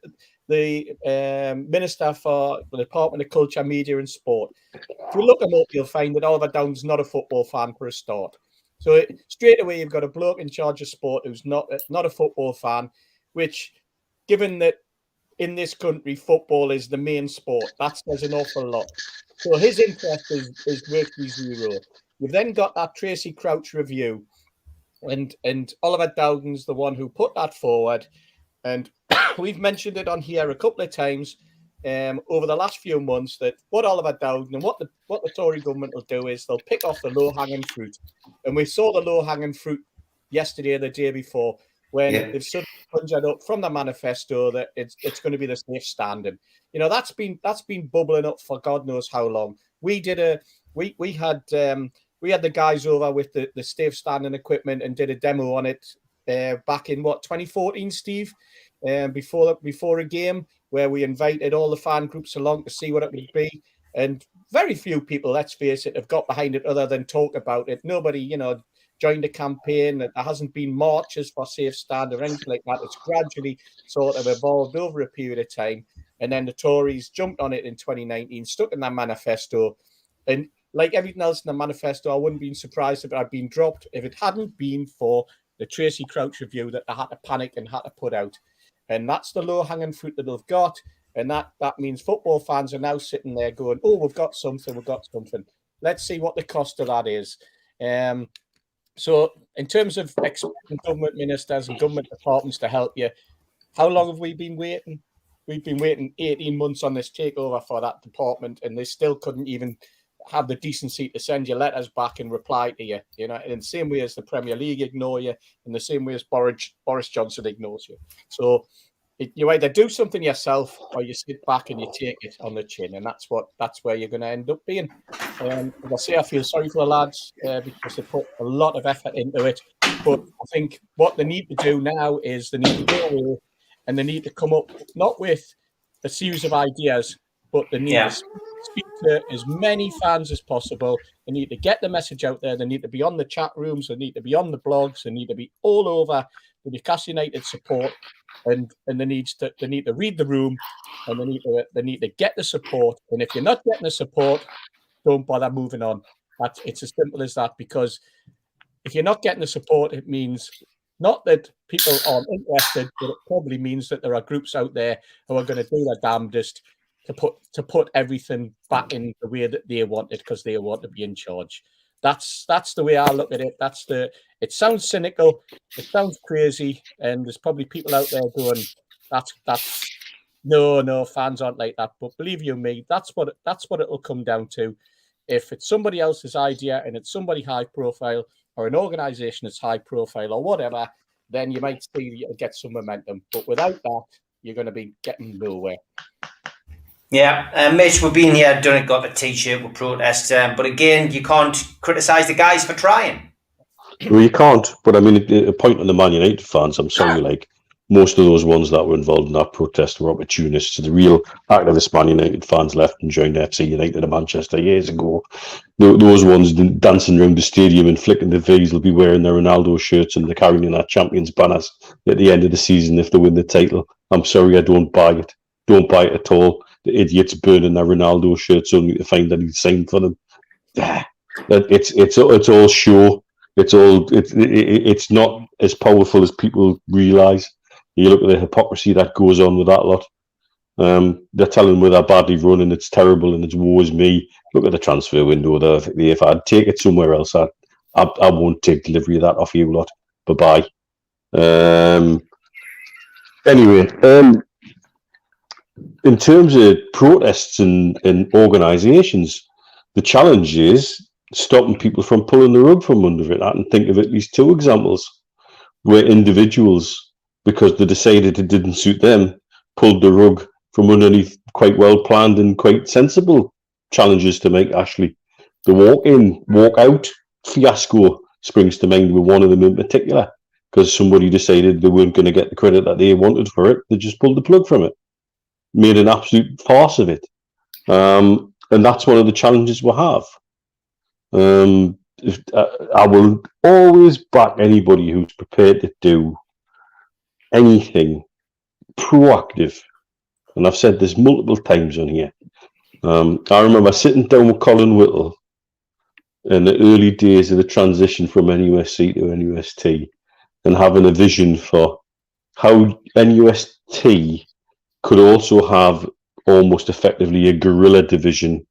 Minister for the Department of Culture, Media and Sport. If you look him up, you'll find that Oliver Dowden's not a football fan for a start. So straight away, you've got a bloke in charge of sport who's not a football fan, which, given that in this country, football is the main sport, that says an awful lot. So his interest is virtually zero. You've then got that Tracy Crouch review, and Oliver Dowden's the one who put that forward. And we've mentioned it on here a couple of times over the last few months, that what Oliver Dowden and what the Tory government will do is they'll pick off the low-hanging fruit. And we saw the low-hanging fruit yesterday or the day before, when they've suddenly conjured up from the manifesto that it's going to be the safe standing. You know, that's been bubbling up for God knows how long. We had the guys over with the safe standing equipment and did a demo on it back in 2014, Steve, before a game, where we invited all the fan groups along to see what it would be. And very few people, let's face it, have got behind it other than talk about it. Nobody, joined a campaign. There hasn't been marches for safe stand or anything like that. It's gradually sort of evolved over a period of time. And then the Tories jumped on it in 2019, stuck in that manifesto. And like everything else in the manifesto, I wouldn't be surprised if it had been dropped if it hadn't been for the Tracy Crouch review that they had to panic and had to put out. And that's the low-hanging fruit that they've got. And that means football fans are now sitting there going, oh, we've got something. Let's see what the cost of that is. So in terms of expecting government ministers and government departments to help you, how long have we been waiting? We've been waiting 18 months on this takeover for that department, and they still couldn't even have the decency to send your letters back and reply to you, in the same way as the Premier League ignore you, in the same way as Boris Johnson ignores you. So you either do something yourself or you sit back and you take it on the chin, and that's where you're going to end up being. As I say, I feel sorry for the lads because they put a lot of effort into it. But I think what they need to do now is they need to go away and they need to come up not with a series of ideas, but they need to speak to as many fans as possible. They need to get the message out there. They need to be on the chat rooms. They need to be on the blogs. They need to be all over the Newcastle United support. And they need to read the room, and they need to get the support. And if you're not getting the support, don't bother moving on. It's as simple as that. Because if you're not getting the support, it means not that people aren't interested, but it probably means that there are groups out there who are going to do their damnedest to put everything back in the way that they want it, because they want to be in charge. That's the way I look at it. It sounds cynical, it sounds crazy, and there's probably people out there going, that's no, fans aren't like that. But believe you me, that's what it'll come down to. If it's somebody else's idea and it's somebody high profile, or an organisation that's high profile or whatever, then you might see you'll get some momentum. But without that, you're going to be getting nowhere. Yeah, Mitch, we've been here, done it, got a T-shirt with protest, but again, you can't criticise the guys for trying. Well, you can't, but I mean, a point on the Man United fans, I'm sorry, most of those ones that were involved in that protest were opportunists. The real activist Man United fans left and joined FC United in Manchester years ago. Those ones dancing around the stadium and flicking the V's will be wearing their Ronaldo shirts and they're carrying their Champions banners at the end of the season if they win the title. I'm sorry, I don't buy it. Don't buy it at all. The idiots burning their Ronaldo shirts only to find that he's signed for them. It's all show. It's not as powerful as people realise. You look at the hypocrisy that goes on with that lot. They're telling them they're badly run and it's terrible and it's woe is me. Look at the transfer window there. If I'd take it somewhere else, I won't take delivery of that off you lot. Bye-bye. Anyway, in terms of protests and organisations, the challenge is stopping people from pulling the rug from under it. I can think of at least two examples where individuals, because they decided it didn't suit them, pulled the rug from underneath quite well planned and quite sensible challenges to make. Ashley, the walk in, walk out fiasco springs to mind with one of them in particular, because somebody decided they weren't going to get the credit that they wanted for it. They just pulled the plug from it, made an absolute farce of it. And that's one of the challenges we have. I will always back anybody who's prepared to do anything proactive. And I've said this multiple times on here. I remember sitting down with Colin Whittle in the early days of the transition from NUSC to NUST, and having a vision for how NUST could also have almost effectively a guerrilla division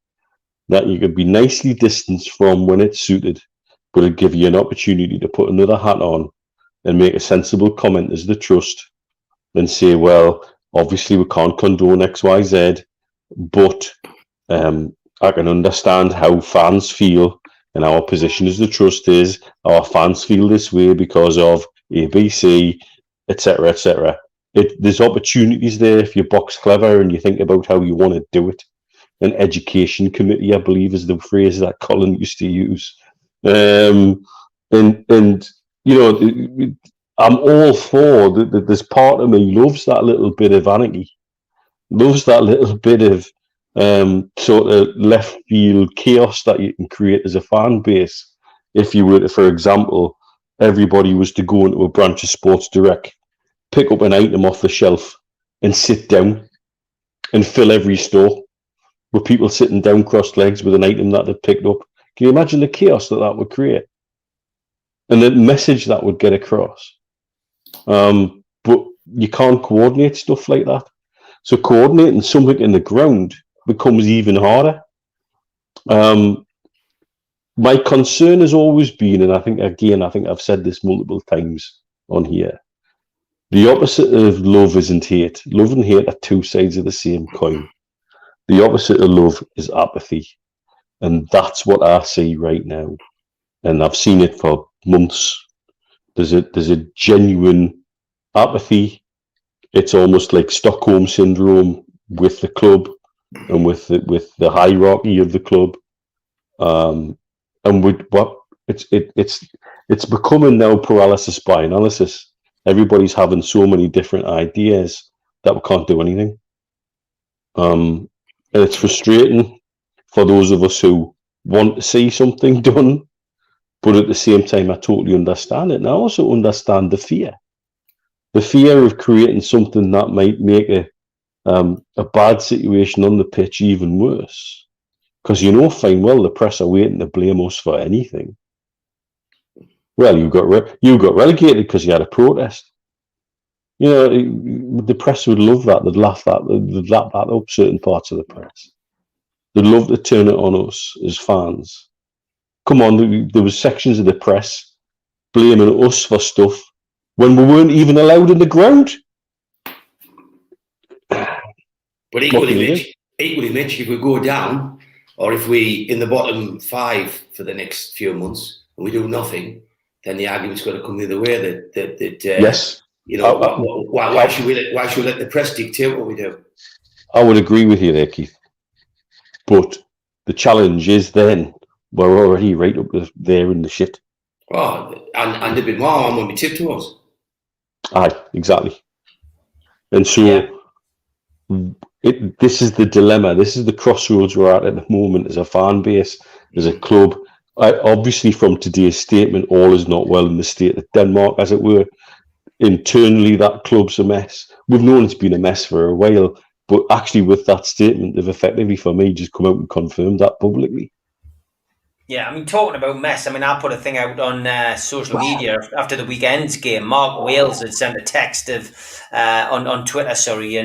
that you could be nicely distanced from when it's suited, but it'd give you an opportunity to put another hat on and make a sensible comment as the trust and say, well, obviously we can't condone X, Y, Z, but I can understand how fans feel, and our position as the trust is our fans feel this way because of ABC, etc., etc. There's opportunities there if you box clever and you think about how you want to do it. An education committee, I believe, is the phrase that Colin used to use. And you know, I'm all for that. There's part of me loves that little bit of anarchy, loves that little bit of sort of left field chaos that you can create as a fan base. If you were to, for example, everybody was to go into a branch of Sports Direct, pick up an item off the shelf and sit down and fill every store with people sitting down crossed legs with an item that they've picked up. Can you imagine the chaos that would create? And the message that would get across. But you can't coordinate stuff like that. So coordinating something in the ground becomes even harder. My concern has always been, and I think I've said this multiple times on here, the opposite of love isn't hate. Love and hate are two sides of the same coin. The opposite of love is apathy. And that's what I see right now. And I've seen it for months. There's a genuine apathy. It's almost like Stockholm syndrome with the club and with the hierarchy of the club. And with what it's becoming now paralysis by analysis. Everybody's having so many different ideas that we can't do anything. And it's frustrating for those of us who want to see something done, but at the same time, I totally understand it. And I also understand the fear of creating something that might make a bad situation on the pitch even worse. Because you know fine well the press are waiting to blame us for anything. Well, you got relegated because you had a protest. You know, the press would love that. They'd laugh that up, certain parts of the press. They'd love to turn it on us as fans. Come on, there was sections of the press blaming us for stuff when we weren't even allowed in the ground. But equally, Mitch, if we go down, or if we in the bottom 5 for the next few months and we do nothing, then the argument's got to come the other way. That yes, you know, why should we let the press dictate what we do? I would agree with you there, Keith. But the challenge is then we're already right up there in the shit. Oh, and they've been more on when we tip to us. Aye, exactly. And so this is the dilemma. This is the crossroads we're at the moment as a fan base, as a club. Obviously, from today's statement, all is not well in the state of Denmark, as it were. Internally, that club's a mess. We've known it's been a mess for a while, but actually with that statement, they've effectively, for me, just come out and confirmed that publicly. Yeah, I mean, talking about mess, I mean, I put a thing out on social media after the weekend's game. Mark Wales had sent a text on Twitter,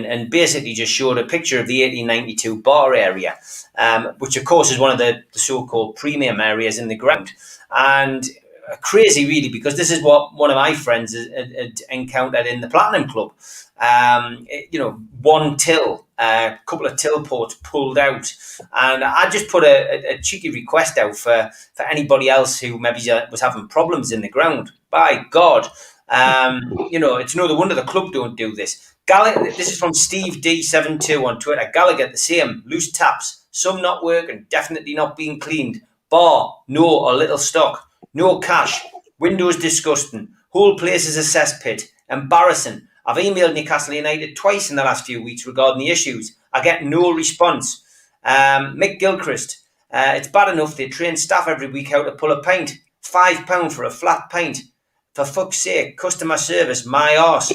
and basically just showed a picture of the 1892 bar area, which, of course, is one of the so-called premium areas in the ground. And crazy, really, because this is what one of my friends had encountered in the Platinum Club. You know, one till, a couple of till ports pulled out, and I just put a cheeky request out for anybody else who maybe was having problems in the ground. By God, you know, it's no wonder the club don't do this. This is from Steve D72 on Twitter. Gallagher, the same. Loose taps, some not working, definitely not being cleaned. Bar, no or little stock. No cash. Windows disgusting. Whole place is a cesspit. Embarrassing. I've emailed Newcastle United twice in the last few weeks regarding the issues. I get no response. Mick Gilchrist. It's bad enough they train staff every week how to pull a pint. £5 for a flat pint. For fuck's sake, customer service, my arse.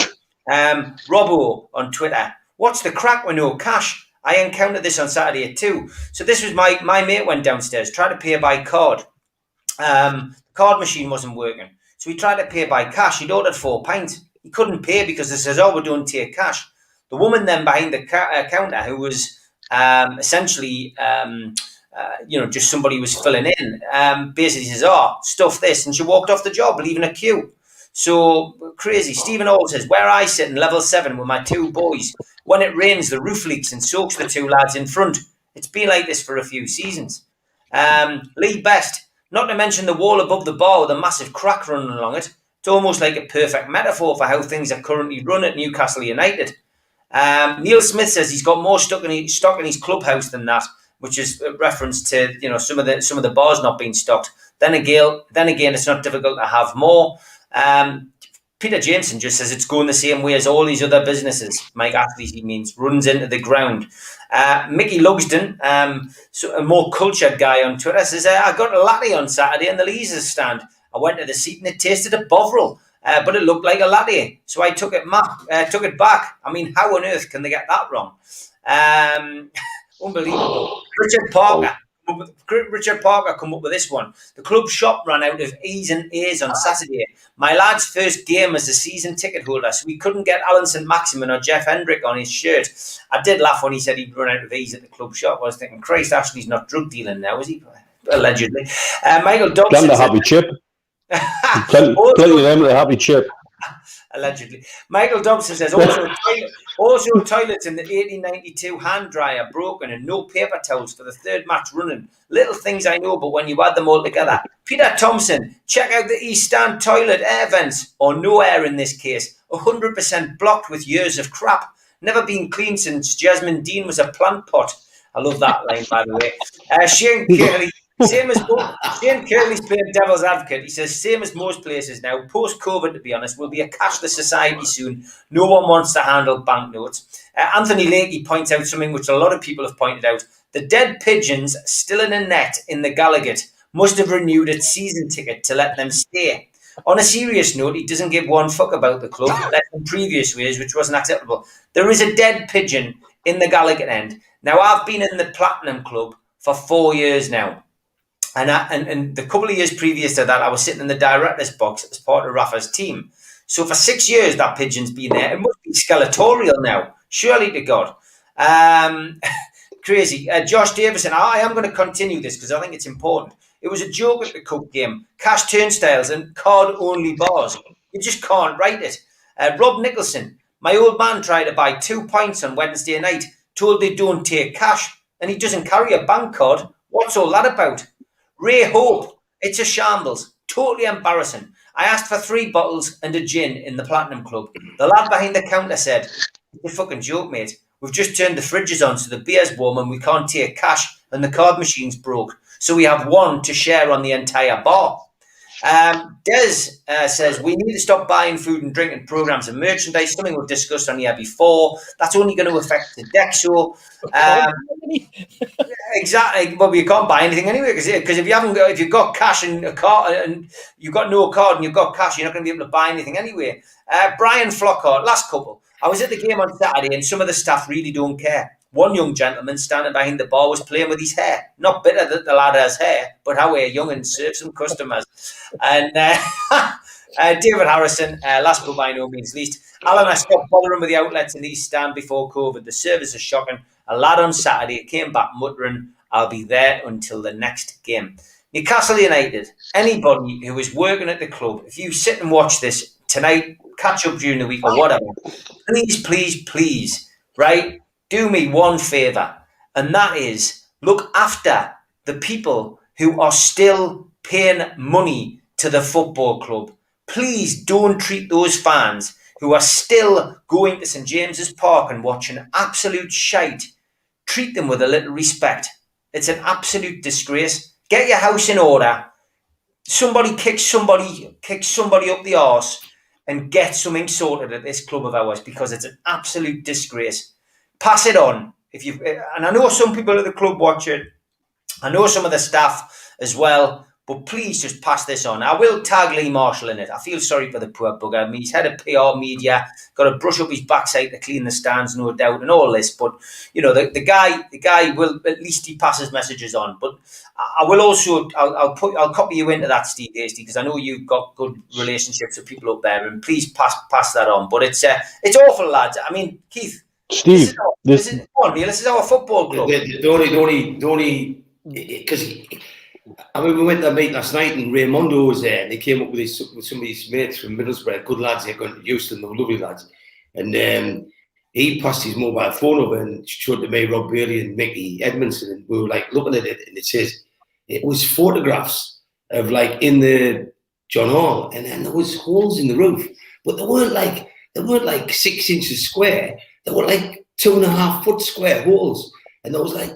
Robbo on Twitter. What's the crack with no cash? I encountered this on Saturday at 2. So this was my mate went downstairs, tried to pay by card. The card machine wasn't working. So he tried to pay by cash. He'd ordered 4 pints. He couldn't pay because they says, oh, we don't take cash. The woman then behind the counter, who was essentially, just somebody who was filling in, basically says, oh, stuff this. And she walked off the job, leaving a queue. So crazy. Stephen Hall says, where I sit in level 7 with my 2 boys, when it rains, the roof leaks and soaks the 2 lads in front. It's been like this for a few seasons. Lee Best, not to mention the wall above the bar with a massive crack running along it. It's almost like a perfect metaphor for how things are currently run at Newcastle United. Neil Smith says he's got more stock in his clubhouse than that, which is a reference to some of the bars not being stocked. Then again, it's not difficult to have more. Peter Jameson just says it's going the same way as all these other businesses. Mike Ashley, he means, runs into the ground. Mickey Lugsden, a more cultured guy on Twitter, says, I got a latte on Saturday in the Leazes stand. I went to the seat and it tasted of Bovril, but it looked like a latte. So I took it back. I mean, how on earth can they get that wrong? Unbelievable. Richard Parker come up with this one. The club shop ran out of E's and A's on Saturday. My lad's first game as a season ticket holder, so we couldn't get Alan St. Maximin or Jeff Hendrick on his shirt. I did laugh when he said he'd run out of E's at the club shop. I was thinking, Christ, Ashley's not drug dealing now, is he? Allegedly. Michael Dobson. Plenty of happy chip. Plenty of them with a happy chip. Allegedly. Michael Dobson says, also toilets in the 1892 hand dryer broken and no paper towels for the 3rd match running. Little things I know, but when you add them all together. Peter Thompson, check out the East Stand toilet air vents, or no air in this case. 100% blocked with years of crap. Never been cleaned since Jasmine Dean was a plant pot. I love that line, by the way. Shane Curley. Shane Curley's playing devil's advocate. He says, same as most places now, post-COVID, to be honest, we'll be a cashless society soon. No one wants to handle banknotes. Anthony Lakey points out something which a lot of people have pointed out. The dead pigeons still in a net in the Gallagher must have renewed its season ticket to let them stay. On a serious note, he doesn't give one fuck about the club, less than previous years, which wasn't acceptable. There is a dead pigeon in the Gallagher end. Now, I've been in the Platinum Club for 4 years now. And the couple of years previous to that, I was sitting in the director's box as part of Rafa's team. So for 6 years, that pigeon's been there. It must be skeletorial now. Surely to God. Crazy. Josh Davison, I am going to continue this because I think it's important. It was a joke at the Cup game. Cash turnstiles and card-only bars. You just can't write it. Rob Nicholson, my old man tried to buy 2 pints on Wednesday night, told they don't take cash, and he doesn't carry a bank card. What's all that about? Ray Hope, it's a shambles. Totally embarrassing. I asked for 3 bottles and a gin in the Platinum Club. The lad behind the counter said, it's a fucking joke, mate. We've just turned the fridges on so the beer's warm and we can't take cash and the card machine's broke. So we have 1 to share on the entire bar. Des says, we need to stop buying food and drink and programs and merchandise, something we've discussed on here before. That's only going to affect the deck show. Exactly. Well, you can't buy anything anyway because if you've got cash and a card and you've got no card and you've got cash, you're not going to be able to buy anything anyway. Brian Flockhart, last couple. I was at the game on Saturday and some of the staff really don't care. One young gentleman standing behind the bar was playing with his hair. Not bitter that the lad has hair, but how we're young and serve some customers. And David Harrison, last but by no means least. Alan, I stopped bothering with the outlets in East Stand before COVID. The service is shocking. A lad on Saturday came back muttering, I'll be there until the next game. Newcastle United, anybody who is working at the club, if you sit and watch this tonight, catch up during the week or whatever, please, right? Do me one favour, and that is look after the people who are still paying money to the football club. Please don't treat those fans who are still going to St James's Park and watching absolute shite. Treat them with a little respect. It's an absolute disgrace. Get your house in order. Somebody kicks somebody up the arse and get something sorted at this club of ours because it's an absolute disgrace. Pass it on. And I know some people at the club watch it. I know some of the staff as well. but please just pass this on. I will tag Lee Marshall in it. I feel sorry for the poor bugger. I mean, he's head of PR media, got to brush up his backside to clean the stands, no doubt, and all this. But you know, the guy will, at least he passes messages on. But I will also, I'll copy you into that, Steve Hasty, because I know you've got good relationships with people up there, and please pass that on. But it's awful, lads. I mean, Keith, Steve, this is our football club. The only because I mean, we went to a meet last night and Raymondo was there, and they came up with some of his mates from Middlesbrough, good lads. They got introduced to them, they were lovely lads, and he passed his mobile phone over and showed to me Rob Bailey and Mickey Edmondson, and we were like looking at it, and it was photographs of like in the John Hall, and then there was holes in the roof, but they weren't like 6 inches square. They were like 2.5 foot square holes, and there was like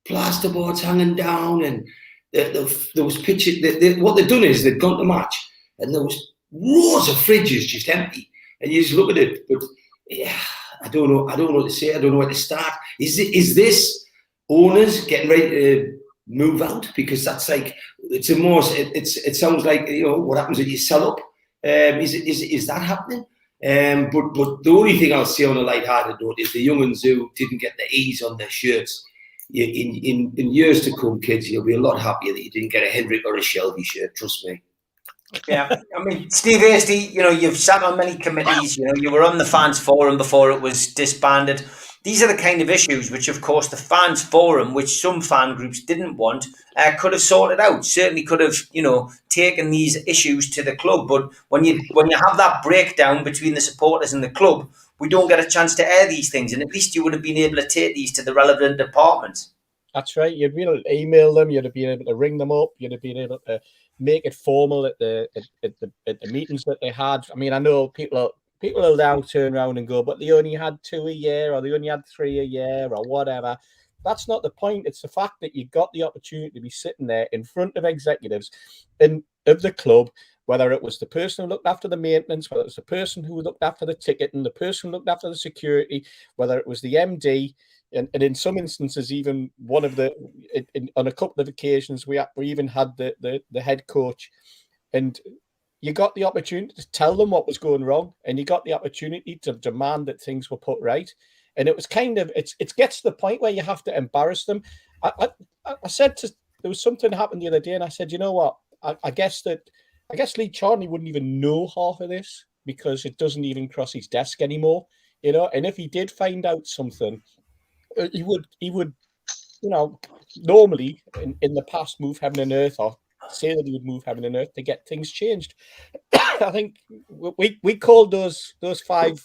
plasterboards hanging down, and there was pictures. What they'd done is they'd gone to match, and there was rows of fridges just empty, and you just look at it. But yeah, I don't know what to say. I don't know where to start. Is this owners getting ready to move out? Because that's like it sounds like, you know, what happens when you sell up. Is that happening? But the only thing I'll say on a light-hearted note is the young'uns who didn't get the E's on their shirts. In years to come, kids, you'll be a lot happier that you didn't get a Hendrick or a Shelby shirt. Trust me. Yeah, I mean, Steve Hasty, you know, you've sat on many committees. You know, you were on the fans forum before it was disbanded. These are the kind of issues which, of course, the fans forum, which some fan groups didn't want, could have sorted out. Certainly could have, you know, taken these issues to the club. But when you have that breakdown between the supporters and the club, we don't get a chance to air these things. And at least you would have been able to take these to the relevant departments. That's right. You'd be able to email them. You'd have been able to ring them up. You'd have been able to make it formal at the meetings that they had. I mean, I know people will now turn around and go, but they only had 2 a year, or they only had 3 a year, or whatever. That's not the point. It's the fact that you got the opportunity to be sitting there in front of executives of the club, whether it was the person who looked after the maintenance, whether it was the person who looked after the ticketing, the person who looked after the security, whether it was the MD, and in some instances, even one of on a couple of occasions, we even had the head coach, and you got the opportunity to tell them what was going wrong, and you got the opportunity to demand that things were put right. And it was kind of, it gets to the point where you have to embarrass them. I said there was something happened the other day, and I said, you know what? I guess Lee Charnley wouldn't even know half of this because it doesn't even cross his desk anymore, you know. And if he did find out something, he would, you know, normally in the past move heaven and earth, or say that he would move heaven and earth to get things changed. I think we called those 5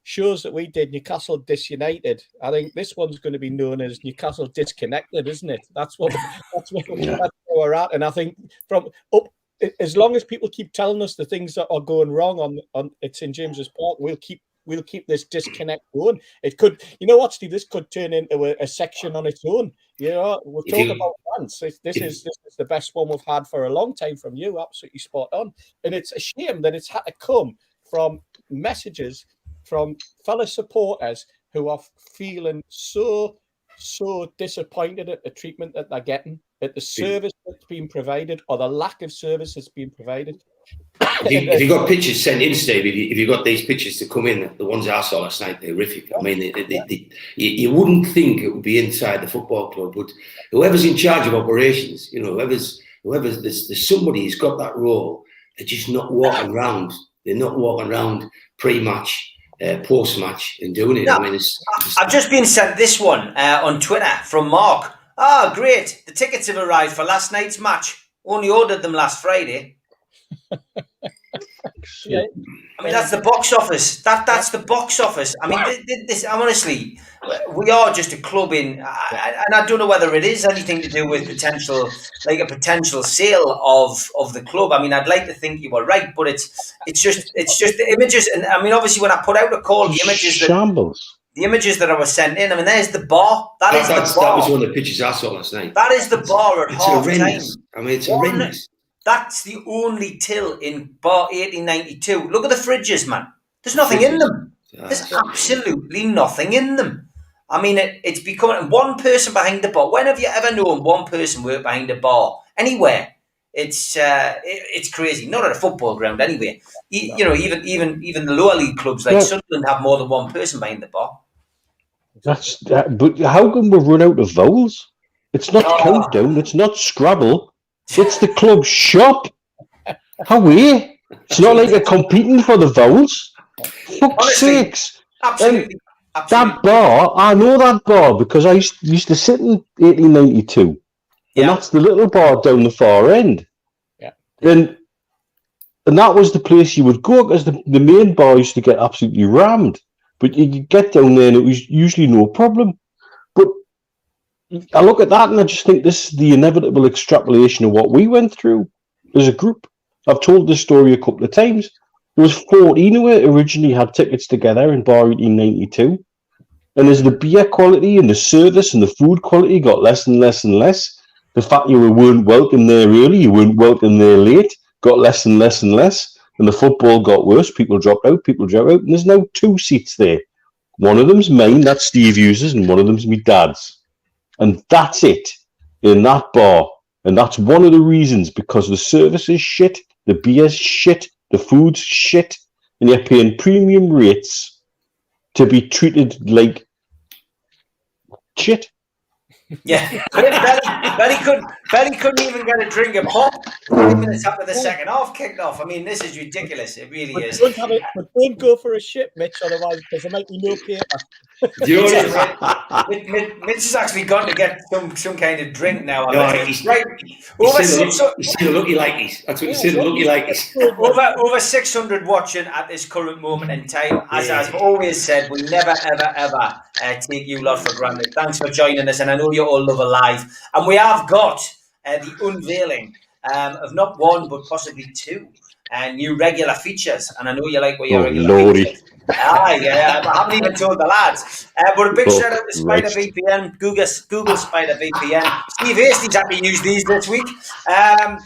shows that we did Newcastle Disunited. I think this one's going to be known as Newcastle Disconnected, isn't it? That's where we're at. And I think as long as people keep telling us the things that are going wrong on it's in James's Park, we'll keep this disconnect going. It could, you know what, Steve, this could turn into a section on its own. You know, we'll talk about fans. This is the best one we've had for a long time from you. Absolutely spot on. And it's a shame that it's had to come from messages from fellow supporters who are feeling so disappointed at the treatment that they're getting, at the service that's being provided, or the lack of service that's being provided. If you got pictures sent in, Steve, if you got these pictures to come in, the ones I saw last night, they're horrific. I mean, you wouldn't think it would be inside the football club, but whoever's in charge of operations, you know, whoever's there's somebody who's got that role. They're just not walking around. They're not walking around pre-match, post-match, and doing it. No, I mean, I've just been sent this one on Twitter from Mark. Ah, great! The tickets have arrived for last night's match. Only ordered them last Friday. Yeah. I mean, that's the box office. That's the box office. I mean, this. Honestly, we are just a club in, and I don't know whether it is anything to do with potential sale of the club. I mean, I'd like to think you were right, but it's just the images. And I mean, obviously, when I put out a call, the images that I was sent in. I mean, there's the bar. That was one of the pictures I saw last night. That is the bar at half time. I mean, it's horrendous. That's the only till in bar 1892. Look at the fridges, man. There's nothing in them. There's absolutely nothing in them. I mean, it's becoming one person behind the bar. When have you ever known one person work behind a bar? Anywhere. it's crazy. Not at a football ground anyway. You know, even the lower league clubs like Sunderland have more than one person behind the bar. But how can we run out of vowels? It's not Countdown. It's not Scrabble. It's the club shop. How we? It's not like they're competing for the vowels. Fuck's sakes. Absolutely. That bar, I know that bar because I used to sit in 1892. And that's the little bar down the far end. Yeah. And that was the place you would go because the main bar used to get absolutely rammed. But you could get down there and it was usually no problem. But I look at that and I just think this is the inevitable extrapolation of what we went through as a group. I've told this story a couple of times. There was 14 who originally had tickets together in bar 1892. And as the beer quality and the service and the food quality got less and less and less, the fact you weren't welcome there early, you weren't welcome there late, got less and less and less. And the football got worse. People dropped out. And there's now 2 seats there. One of them's mine, that's Steve Hughes's, and one of them's my dad's. And that's it in that bar. And that's one of the reasons, because the service is shit, the beer's shit, the food's shit, and you're paying premium rates to be treated like shit. Yeah, Belly couldn't even get a drink of pop 20 minutes after the second half kicked off. I mean, this is ridiculous. It really is. But don't go for a shit, Mitch, otherwise because there might be no paper. Mitch has actually got to get some kind of drink now. He's still looky like he's. That's what he's still looky like he's. Over 600 watching at this current moment in time. As I've always said, we never, ever take you lot for granted. Thanks for joining us, and I know you all love a live. And we have got the unveiling of not one, but possibly 2 new regular features. And I know you like what your regular features. I haven't even told the lads. But a big shout out to Spider VPN, Google Spider VPN. Steve Hastie's had to use these this week. But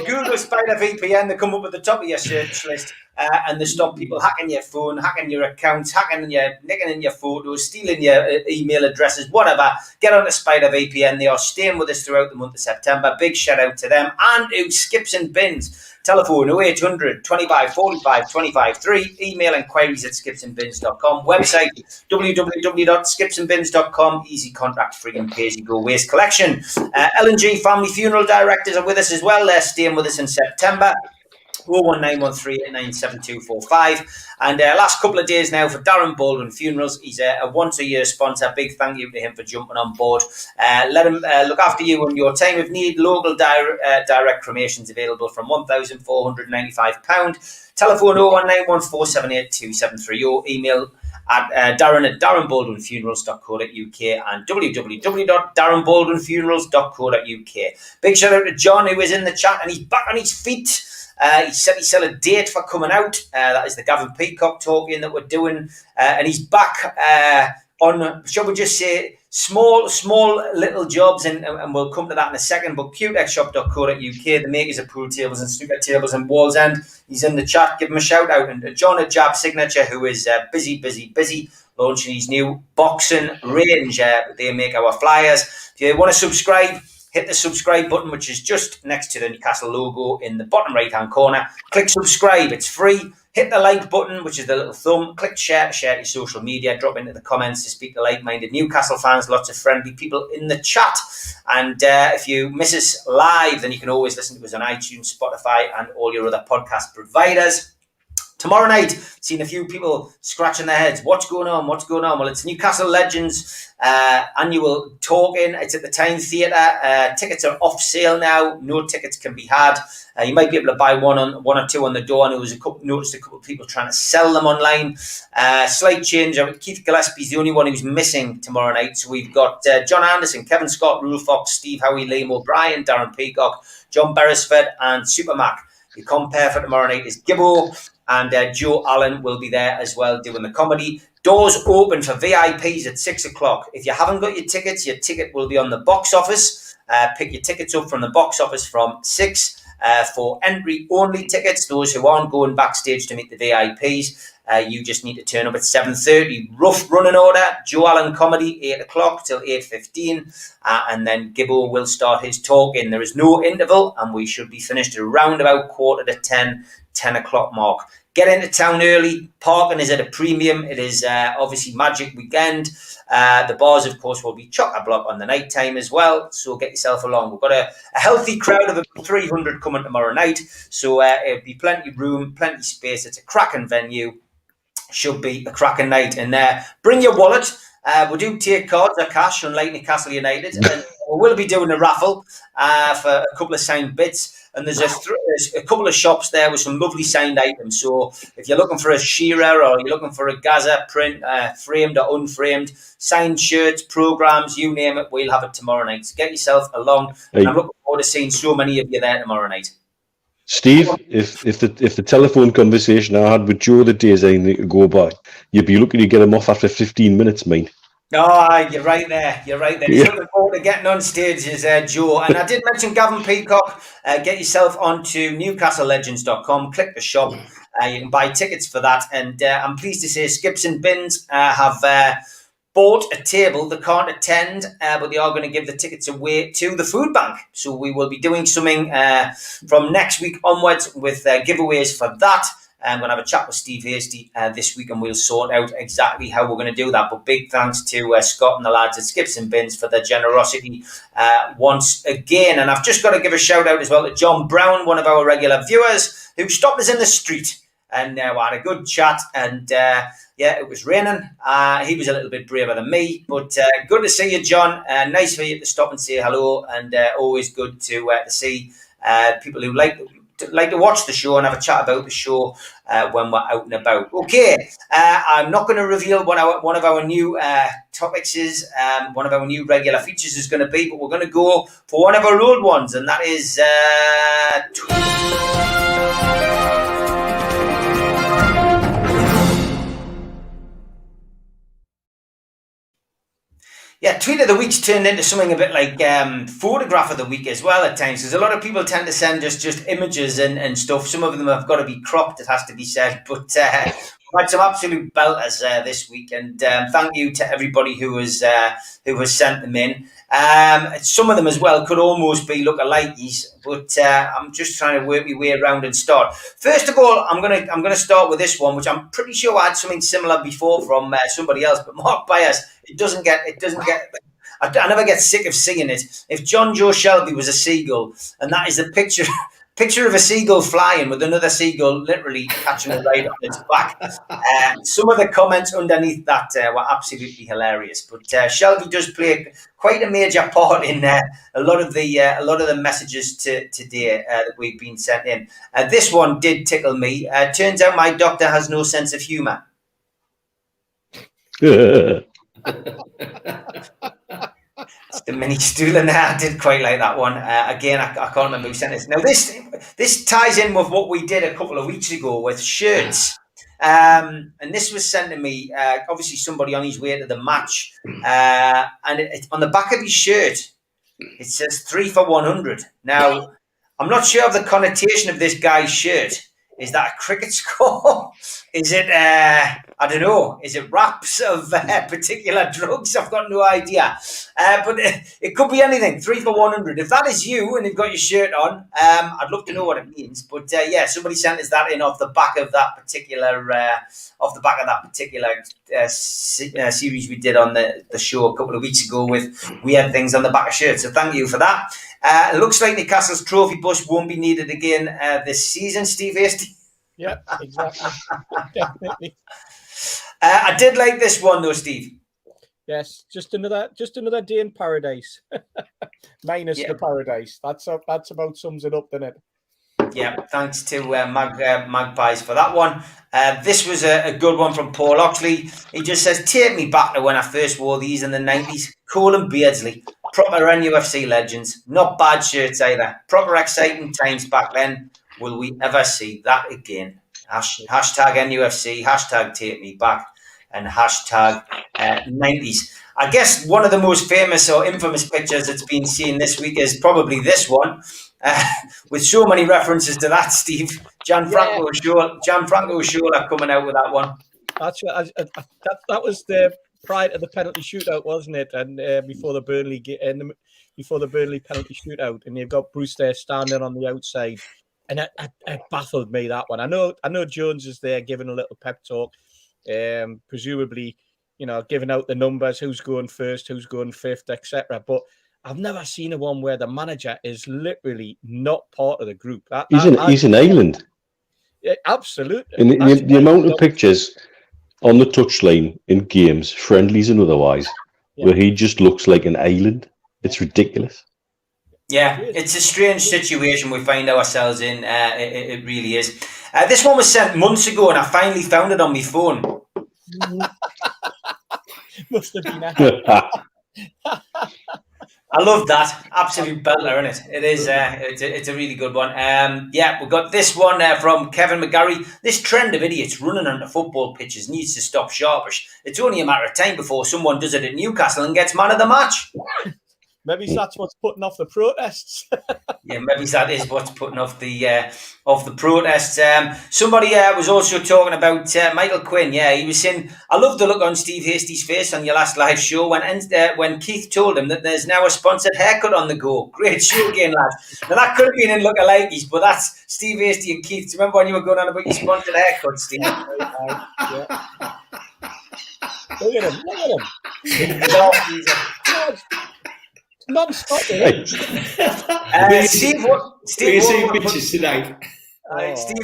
Google Spider VPN, they come up at the top of your search list. And they stop people hacking your phone, hacking your accounts, nicking in your photos, stealing your email addresses, whatever. Get on to Spider VPN. They are staying with us throughout the month of September. Big shout out to them. And who Skips and Bins. Telephone 0800 25 45 25 3. Email inquiries at skipsandbins.com. Website www.skipsandbins.com. Easy, contract free and pay-as-you-go waste collection. L&G Family Funeral Directors are with us as well. They're staying with us in September. 01913897245. And last couple of days now for Darren Baldwin Funerals. He's a once-a-year sponsor. Big thank you to him for jumping on board. Let him look after you in your time of need. Local direct cremations available from £1,495. Telephone 01914782730. Email at darren@darrenbaldwinfunerals.co.uk and www.darrenbaldwinfunerals.co.uk. Big shout out to John, who was in the chat, and he's back on his feet. He said he's set a date for coming out. That is the Gavin Peacock talking that we're doing. And he's back on, shall we just say, small little jobs, and we'll come to that in a second. But cutetechshop.co.uk, the makers of pool tables and snooker tables in Wallsend. He's in the chat. Give him a shout out. And John at Jab Signature, who is busy launching his new boxing range. They make our flyers. If you want to subscribe, hit the subscribe button, which is just next to the Newcastle logo in the bottom right-hand corner. Click subscribe. It's free. Hit the like button, which is the little thumb. Click share to your social media. Drop into the comments to speak to like-minded Newcastle fans. Lots of friendly people in the chat. And if you miss us live, then you can always listen to us on iTunes, Spotify, and all your other podcast providers. Tomorrow night, seen a few people scratching their heads. What's going on? Well, it's Newcastle Legends annual talking. It's at the Time Theatre. Tickets are off sale now. No tickets can be had. You might be able to buy one or two on the door. And there was noticed a couple of people trying to sell them online. Slight change. Keith Gillespie's the only one who's missing tomorrow night. So we've got John Anderson, Kevin Scott, Rule Fox, Steve Howie, Liam O'Brien, Darren Peacock, John Beresford, and Supermac. Your compare for tomorrow night is Gibbo. And Joe Allen will be there as well doing the comedy. Doors open for VIPs at 6 o'clock. If you haven't got your tickets, your ticket will be on the box office. Pick your tickets up from the box office from 6 for entry-only tickets. Those who aren't going backstage to meet the VIPs, You just need to turn up at 7:30. Rough running order: Joe Allen comedy 8 o'clock till 8:15, and then Gibbo will start his talking. There is no interval, and we should be finished around about 10 o'clock mark. Get into town early. Parking is at a premium. It is obviously Magic Weekend. The bars, of course, will be chock-a-block on the night time as well. So get yourself along. We've got a healthy crowd of about 300 coming tomorrow night. So it'll be plenty of room, plenty of space. It's a cracking venue. Should be a cracking night. And bring your wallet. We do take cards or cash, unlike Newcastle United. And we will be doing a raffle for a couple of signed bits. And there's a couple of shops there with some lovely signed items. So if you're looking for a Shearer or you're looking for a Gaza print, framed or unframed, signed shirts, programs, you name it, we'll have it tomorrow night. So get yourself along. Hey. And I'm looking forward to seeing so many of you there tomorrow night. Steve, if the telephone conversation I had with Joe the day is anything to go by, you'd be looking to get him off after 15 minutes, mate. Oh, you're right there. You're right there. He's looking forward to getting on stage, is Joe. And I did mention Gavin Peacock. Get yourself onto NewcastleLegends.com. Click the shop. You can buy tickets for that. And I'm pleased to say Skips and Bins have bought a table. They can't attend, but they are going to give the tickets away to the food bank. So we will be doing something from next week onwards with giveaways for that. I'm going to have a chat with Steve Hasty this week and we'll sort out exactly how we're going to do that. But big thanks to Scott and the lads at Skips and Bins for their generosity once again. And I've just got to give a shout out as well to John Brown, one of our regular viewers, who stopped us in the street and we had a good chat. And it was raining. He was a little bit braver than me, but good to see you, John. Nice for you to stop and say hello, and always good to see people who like to watch the show and have a chat about the show when we're out and about. Okay, I'm not going to reveal what one of our new topics is, one of our new regular features is going to be, but we're going to go for one of our old ones, and that is Tweet of the Week's turned into something a bit like Photograph of the Week as well at times, because a lot of people tend to send us just images and stuff. Some of them have got to be cropped, it has to be said, but we had some absolute belters this week, and thank you to everybody who has sent them in. Some of them as well could almost be lookalikes, but I'm just trying to work my way around and start. First of all, I'm gonna start with this one, which I'm pretty sure I had something similar before from somebody else, but Mark Byers. It doesn't get. I never get sick of seeing it. If John Joe Shelby was a seagull, and that is a picture of a seagull flying with another seagull literally catching it right on its back. Some of the comments underneath that were absolutely hilarious. But Shelby does play quite a major part in a lot of the messages today that we've been sent in. This one did tickle me. Turns out my doctor has no sense of humour. It's the mini stool in there. I did quite like that one. Again, I can't remember who sent this. Now, this ties in with what we did a couple of weeks ago with shirts. And this was sent to me, obviously somebody on his way to the match. And it, on the back of his shirt, it says 3 for 100. Now, I'm not sure of the connotation of this guy's shirt. Is that a cricket score? Is it, I don't know, is it wraps of particular drugs? I've got no idea. But it could be anything, 3 for 100. If that is you and you've got your shirt on, I'd love to know what it means. But somebody sent us that in off the back of that particular series we did on the show a couple of weeks ago with weird things on the back of shirts. So thank you for that. It looks like Newcastle's trophy bus won't be needed again this season, Steve Hasty. Yeah, exactly. Definitely. I did like this one though, Steve. Yes, just another day in paradise. Minus the paradise. That's about sums it up, doesn't it? Yeah, thanks to Magpies for that one. This was a good one from Paul Oxley. He just says, take me back to when I first wore these in the 90s. Cole and Beardsley, proper NUFC legends. Not bad shirts either. Proper exciting times back then. Will we ever see that again? Hashtag NUFC, hashtag take me back, and hashtag 90s. I guess one of the most famous or infamous pictures that's been seen this week is probably this one. with so many references to that, Steve. Gianfranco Sciorra coming out with that one. That's that was the prior to the penalty shootout, wasn't it? And before the Burnley penalty shootout, and you've got Bruce there standing on the outside, and it baffled me, that one. I know Jones is there giving a little pep talk, presumably, giving out the numbers, who's going first, who's going fifth, etc. But I've never seen a one where the manager is literally not part of the group. He's an island. Yeah, absolutely. And the amount of pictures on the touchline in games, friendlies and otherwise, where he just looks like an island. It's ridiculous. Yeah, it's a strange situation we find ourselves in. It really is. This one was sent months ago, and I finally found it on my phone. Must have been. I love that. Absolute belter, isn't it? It is. It's a really good one. We've got this one from Kevin McGarry. This trend of idiots running onto football pitches needs to stop sharpish. It's only a matter of time before someone does it at Newcastle and gets man of the match. Maybe that's what's putting off the protests. Yeah, maybe that is what's putting off the protests. Somebody was also talking about Michael Quinn. Yeah, he was saying, I love the look on Steve Hasty's face on your last live show when Keith told him that there's now a sponsored haircut on the go. Great show again, lads. Now that could have been in lookalikes, but that's Steve Hasty and Keith. Do you remember when you were going on about your sponsored haircut, Steve? Yeah. Look at him. Non-stop. Steve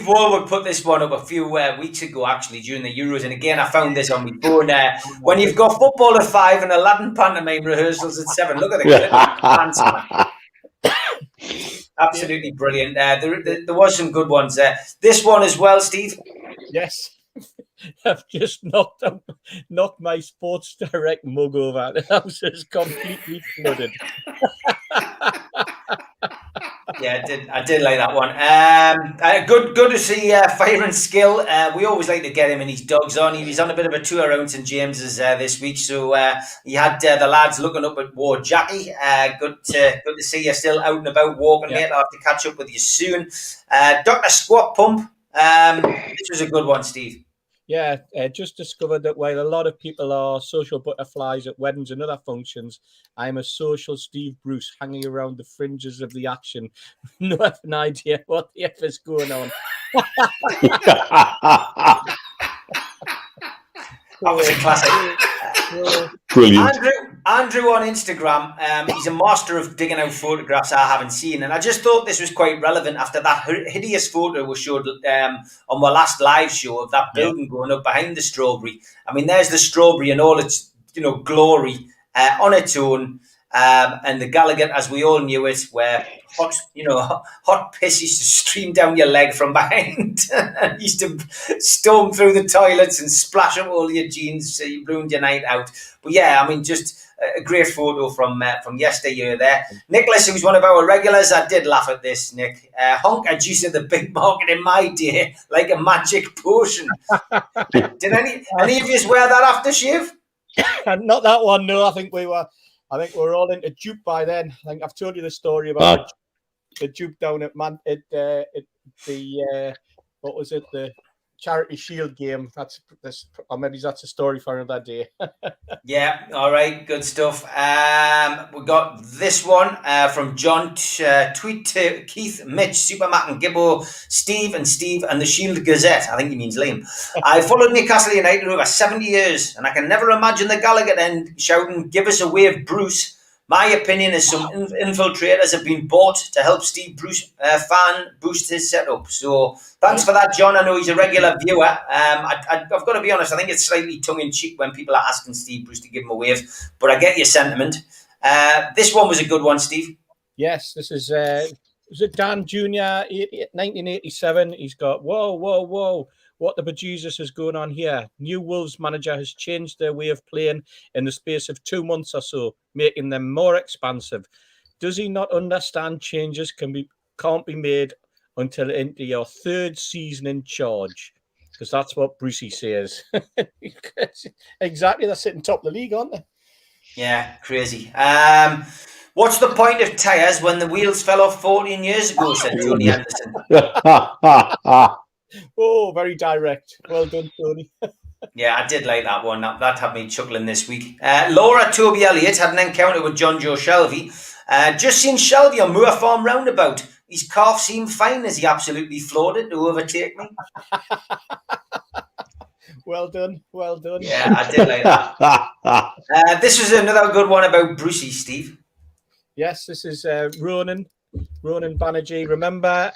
Warwood put this one up a few weeks ago, actually, during the Euros. And again, I found this on my phone. When you've got football at 5 and Aladdin pantomime rehearsals at 7, look at the clip. Absolutely brilliant. There was some good ones there. This one as well, Steve. Yes. I've just knocked my Sports Direct mug over. The house is completely flooded. Yeah, I did like that one. Good to see Fire and Skill. We always like to get him and his dogs on. He was on a bit of a tour around St James's this week, so he had the lads looking up at Ward Jackie. Good to see you still out and about walking, mate. I'll have to catch up with you soon. Dr. Squat Pump. This was a good one, Steve. Yeah, just discovered that while a lot of people are social butterflies at weddings and other functions, I'm a social Steve Bruce hanging around the fringes of the action. No have an idea what the F is going on. That was a classic. Brilliant. Andrew on Instagram, he's a master of digging out photographs I haven't seen, and I just thought this was quite relevant after that hideous photo was showed on my last live show of that building going up behind the Strawberry. I mean, there's the Strawberry in all its glory on its own, and the Gallagher, as we all knew it, where hot piss used to stream down your leg from behind. And used to storm through the toilets and splash up all your jeans, so you ruined your night out. But yeah, I mean, just a great photo from yesteryear there. Nicholas, who's one of our regulars, I did laugh at this, Nick. Honker juice at the big market in my day, like a magic potion. Did any of you wear that aftershave? Not that one, no. I think we were all into juke by then. I think I've told you the story about the juke down at the what was it, the Charity Shield game. Or maybe that's a story for another day. Yeah, all right, good stuff. We got this one from John. Tweet to Keith, Mitch, Supermac and Gibbo, Steve and the Shield Gazette. I think he means Liam. I followed Newcastle United over 70 years, and I can never imagine the Gallagher end shouting, "Give us a wave, Bruce." My opinion is some infiltrators have been bought to help Steve Bruce fan boost his setup. So thanks for that, John. I know he's a regular viewer. I've got to be honest, I think it's slightly tongue-in-cheek when people are asking Steve Bruce to give him a wave, but I get your sentiment. This one was a good one, Steve. Yes, this is was it Dan Jr., 1987. He's got, whoa. What the bejesus is going on here? New Wolves manager has changed their way of playing in the space of 2 months or so, making them more expansive. Does he not understand changes can't be made until into your 3rd season in charge? Because that's what Brucey says. Exactly, they're sitting top of the league, aren't they? Yeah, crazy. What's the point of tyres when the wheels fell off 14 years ago, said Tony Anderson. Oh, very direct. Well done, Tony. Yeah, I did like that one. That had me chuckling this week. Laura Toby Elliott had an encounter with John Joe Shelby. Just seen Shelby on Moor Farm roundabout. His calf seemed fine as he absolutely floored it to overtake me. Well done. Well done. Yeah, I did like that. This was another good one about Brucey, Steve. Yes, this is Ronan Banerjee. Remember,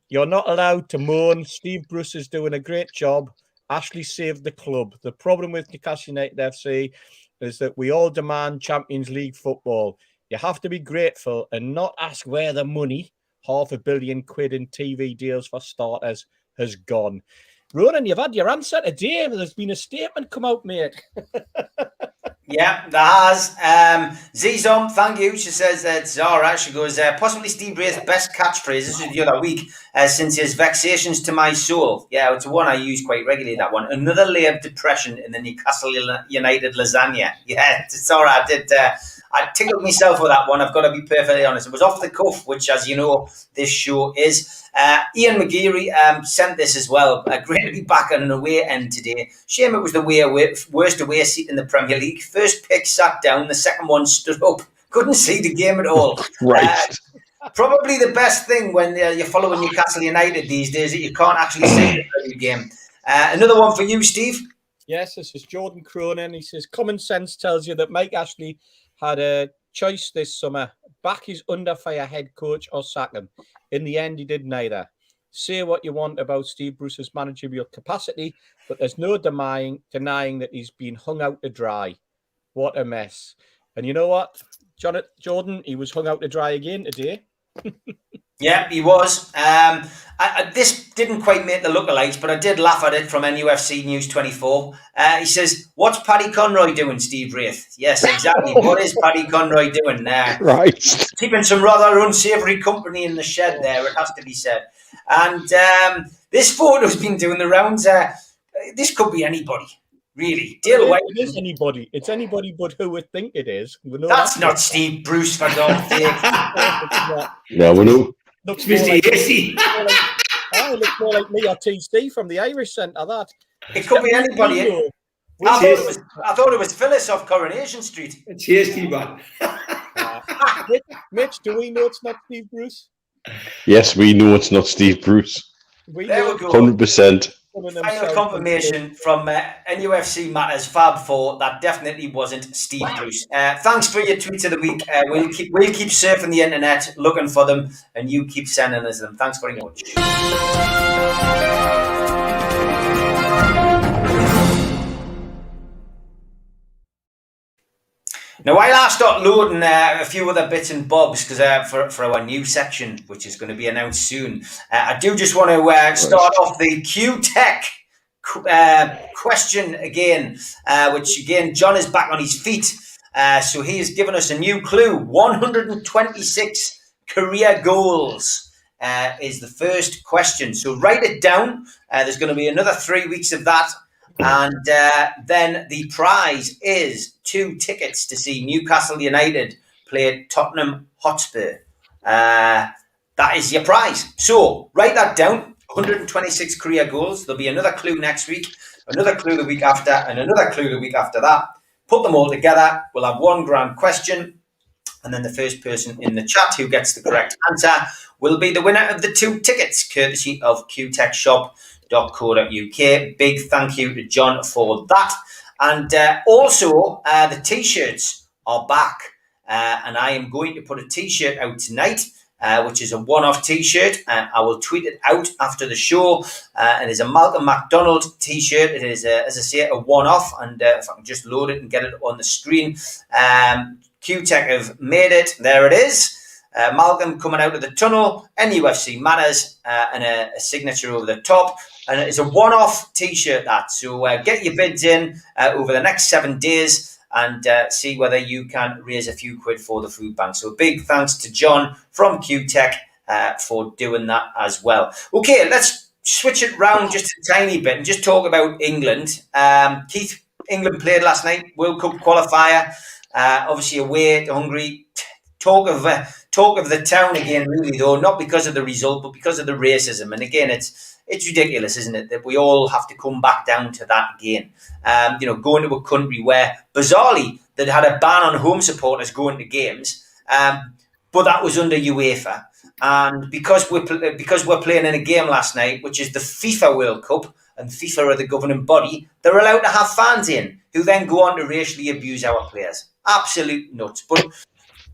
you're not allowed to moan. Steve Bruce is doing a great job. Ashley saved the club. The problem with Newcastle United FC is that we all demand Champions League football. You have to be grateful and not ask where the money, £500 million in TV deals for starters, has gone. Ronan, you've had your answer today. There's been a statement come out, mate. Yeah, there has. Zizom, thank you. She says that Zara, she goes, possibly Steve Wraith's best catchphrase. This was the other week, since his vexations to my soul. Yeah, it's one I use quite regularly, that one. Another layer of depression in the Newcastle United lasagna. Yeah, Zara, I tickled myself with that one. I've got to be perfectly honest. It was off the cuff, which, as you know, this show is. Ian McGeary sent this as well. Great to be back on an away end today. Shame it was the worst away seat in the Premier League. First pick sat down, the second one stood up. Couldn't see the game at all. Right. Probably the best thing when you're following Newcastle United these days that you can't actually see the game. Another one for you, Steve. Yes, this is Jordan Cronin. He says, common sense tells you that Mike Ashley had a choice this summer. Back his under fire head coach or sack him. In the end, he did neither. Say what you want about Steve Bruce's managerial capacity, but there's no denying that he's been hung out to dry. What a mess. And you know what, Jordan, he was hung out to dry again today. Yeah, he was. This didn't quite make the lookalikes, but I did laugh at it from NUFC News 24. He says, what's Paddy Conroy doing, Steve Wraith? Yes, exactly. What is Paddy Conroy doing? Right. Keeping some rather unsavoury company in the shed there, it has to be said. And this photo's been doing the rounds. This could be anybody, really. Dale White. It is anybody. It's anybody but who would think it is. That's not Steve Bruce, for God's sake. No, we know. Looks Mr. more like, Yesy. it looks more like me or TC from the Irish Centre, that. It could be anybody. I thought it was Phyllis off Coronation Street. It's Yesy, man. Mitch, do we know it's not Steve Bruce? Yes, we know it's not Steve Bruce. There we go. 100%. Final confirmation from NUFC Matters Fab 4 that definitely wasn't Steve Bruce. Thanks for your tweets of the week. We'll keep surfing the internet looking for them, and you keep sending us them. Thanks very much. Now, while I start loading a few other bits and bobs, because for our new section, which is going to be announced soon, I do just want to start off the Q-Tech question again, which again, John is back on his feet. So he has given us a new clue. 126 career goals is the first question. So write it down. There's going to be another 3 weeks of that. And then the prize is 2 tickets to see Newcastle United play Tottenham Hotspur. That is your prize. So write that down. 126 career goals. There'll be another clue next week, another clue the week after, and another clue the week after that. Put them all together. We'll have one grand question. And then the first person in the chat who gets the correct answer will be the winner of the 2 tickets, courtesy of qtechshop.co.uk. Big thank you to John for that. And also, the T-shirts are back. And I am going to put a T-shirt out tonight, which is a one-off T-shirt. I will tweet it out after the show. It is a Malcolm MacDonald T-shirt. It is, as I say, a one-off. And if I can just load it and get it on the screen. Q-Tech have made it. There it is. Malcolm coming out of the tunnel. NUFC Matters. And a signature over the top. And it's a one-off T-shirt, that. So get your bids in over the next 7 days and see whether you can raise a few quid for the food bank. So big thanks to John from Q-Tech for doing that as well. Okay, let's switch it round just a tiny bit and just talk about England. Keith, England played last night, World Cup qualifier. Obviously away to Hungary. Talk of the town again, really, though, not because of the result, but because of the racism. And again, it's ridiculous, isn't it, that we all have to come back down to that again. Going to a country where, bizarrely, they'd had a ban on home supporters going to games, but that was under UEFA. And because we're playing in a game last night, which is the FIFA World Cup, and FIFA are the governing body, they're allowed to have fans in who then go on to racially abuse our players. Absolute nuts. But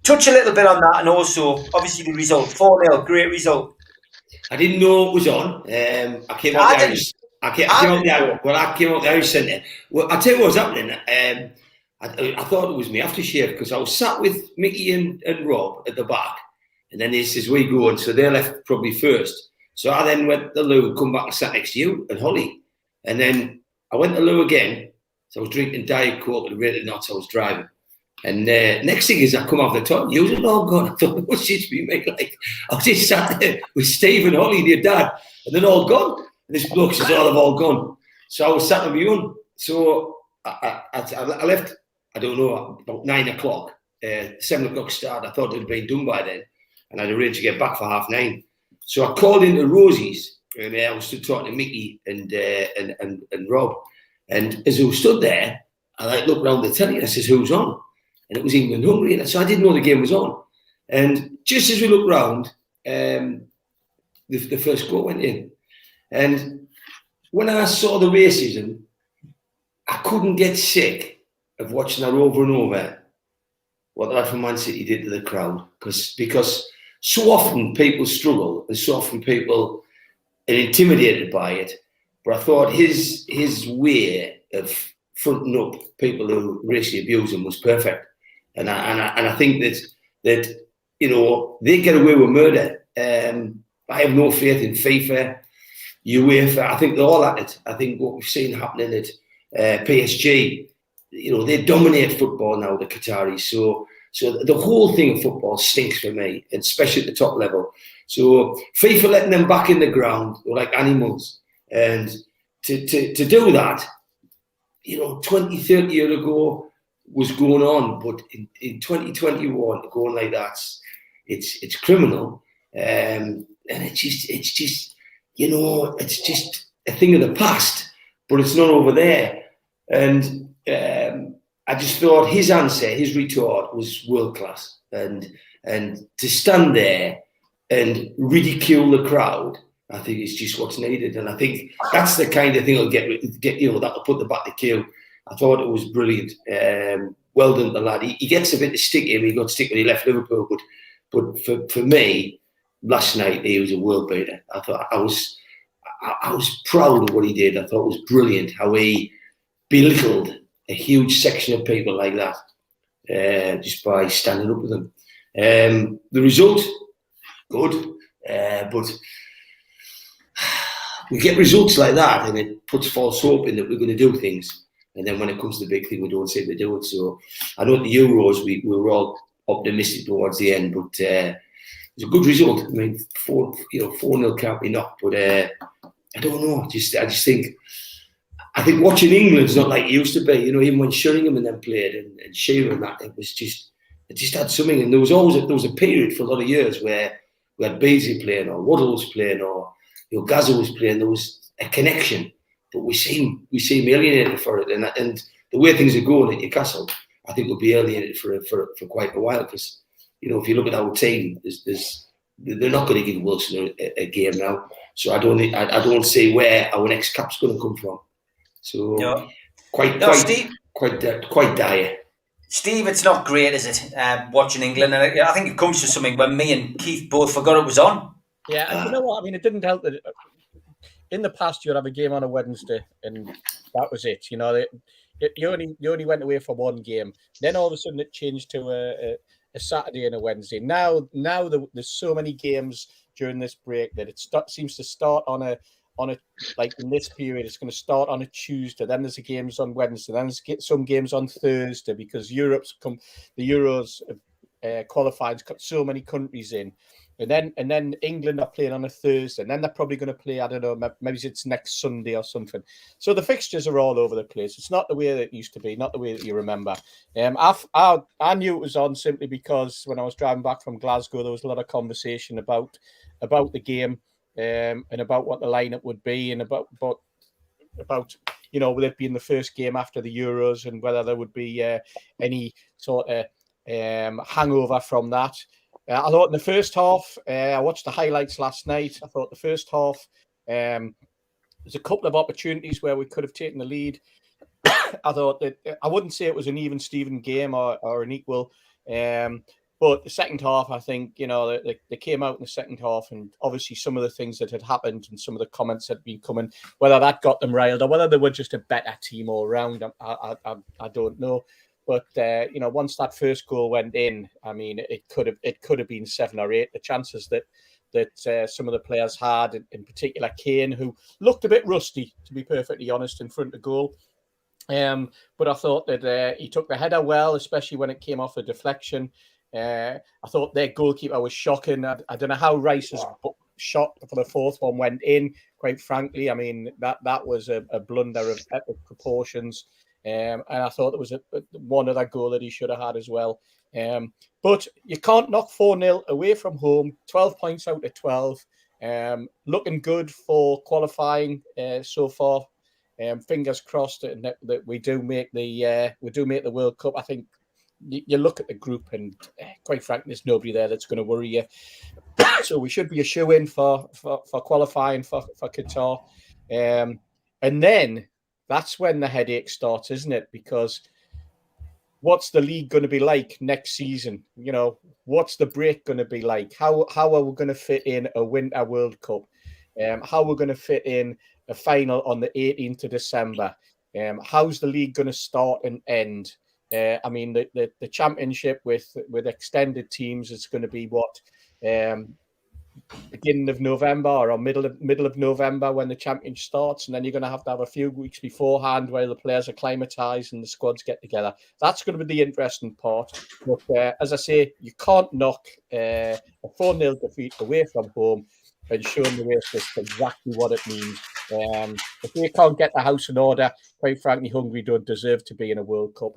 touch a little bit on that, and also, obviously, the result. 4-0, great result. I didn't know it was on. I came out the house. I came out the house centre. Well, I tell you what was happening. I thought it was me aftershave because I was sat with Mickey and Rob at the back, and then they says, "We go," and so they left probably first. So I then went to the loo, come back and sat next to you and Holly, and then I went to the loo again. So I was drinking Diet Coke and really not. So I was driving. And next thing is I come off the top, you was all gone. I thought, what's this been made like? I was just sat there with Steve and Holly and your dad, and they're all gone. And this bloke says, oh, they've all gone. So I was sat on my own. So I left, I don't know, about 9 o'clock, 7 o'clock start. I thought it had been done by then. And I'd arranged to get back for 9:30. So I called into Rosie's, and I was still talking to Mickey and Rob. And as I stood there, I looked around the telly and I says, who's on? And it was England Hungary, and so I didn't know the game was on. And just as we looked round, the first goal went in. And when I saw the racism, I couldn't get sick of watching that over and over, what the lad from Man City did to the crowd. Because so often people struggle, and so often people are intimidated by it. But I thought his way of fronting up people who racially abuse him was perfect. And I think that they get away with murder. I have no faith in FIFA, UEFA. I think they're all at it. I think what we've seen happening at PSG, they dominate football now, the Qataris. So the whole thing of football stinks for me, and especially at the top level. So FIFA letting them back in the ground, they're like animals. And to do that, 20, 30 years ago, was going on, but in 2021, going like that, it's criminal, and it's just it's just a thing of the past, but it's not over there. And I just thought his answer, his retort, was world class, and to stand there and ridicule the crowd, I think it's just what's needed, and I think that's the kind of thing that'll that'll put the back the queue. I thought it was brilliant. Well done, the lad. He gets a bit of stick here. He got stick when he left Liverpool, but for me, last night he was a world beater. I thought I was proud of what he did. I thought it was brilliant how he belittled a huge section of people like that just by standing up with them. The result, good, but we get results like that, and it puts false hope in that we're going to do things. And then when it comes to the big thing, we don't seem to do it. So I know at the Euros, we were all optimistic towards the end, but it was a good result. I mean, 4-0 can't be knocked, but I don't know. I just think watching England's not like it used to be. Even when Sheringham and them played and Shearer and that, it just had something. And there was a period for a lot of years where we had Beasley playing, or Waddle was playing, or Gaza was playing. There was a connection. But we seem alienated for it, and the way things are going at Newcastle, I think we'll be alienated for quite a while. Because if you look at our team, they're not going to give Wilson a game now. So I don't see where our next cap's going to come from. So quite dire. Steve, it's not great, is it? Watching England, and I think it comes to something when me and Keith both forgot it was on. Yeah, and you know what? I mean, it didn't help that. In the past, you'd have a game on a Wednesday, and that was it. You only went away for one game. Then all of a sudden, it changed to a Saturday and a Wednesday. Now there's so many games during this break that it seems to start on a like in this period. It's going to start on a Tuesday. Then there's games on Wednesday. Then there's some games on Thursday because the Euros qualifying's got so many countries in. And then England are playing on a Thursday, and then they're probably going to play, I don't know, maybe it's next Sunday or something. So the fixtures are all over the place. It's not the way that it used to be, not the way that you remember. I knew it was on simply because when I was driving back from Glasgow, there was a lot of conversation about the game and about what the lineup would be, and about you know, will it be in the first game after the Euros, and whether there would be any sort of hangover from that. I thought in the first half, I watched the highlights last night. I thought the first half, there's a couple of opportunities where we could have taken the lead. I thought that I wouldn't say it was an even Steven game or an equal. But the second half, I think, you know, they came out in the second half, and obviously some of the things that had happened and some of the comments that had been coming, whether that got them riled or whether they were just a better team all around, I don't know. But you know, once that first goal went in, I mean, it could have been 7 or 8. The chances that some of the players had, in particular Kane, who looked a bit rusty, to be perfectly honest, in front of goal. But I thought that he took the header well, especially when it came off a deflection. I thought their goalkeeper was shocking. I don't know how Rice's shot for the fourth one went in. Quite frankly, I mean, that was a blunder of epic proportions. And I thought there was one other goal that he should have had as well. But you can't knock 4-0 away from home. 12 points out of 12. Looking good for qualifying so far. Fingers crossed that we do make the World Cup. I think you look at the group, and quite frankly, there's nobody there that's going to worry you. So we should be a shoe-in for qualifying for Qatar. And then that's when the headache starts, isn't it? Because what's the league going to be like next season? You know, what's the break going to be like? How are we going to fit in a Winter World Cup? How are we going to fit in a final on the 18th of December? How's the league going to start and end? I mean, the championship with extended teams is going to be what, beginning of November or middle of November when the championship starts, and then you're going to have a few weeks beforehand where the players acclimatise and the squads get together. That's going to be the interesting part. But as I say, you can't knock a 4-0 defeat away from home and showing the race exactly what it means. If we can't get the house in order, quite frankly, Hungary don't deserve to be in a World Cup.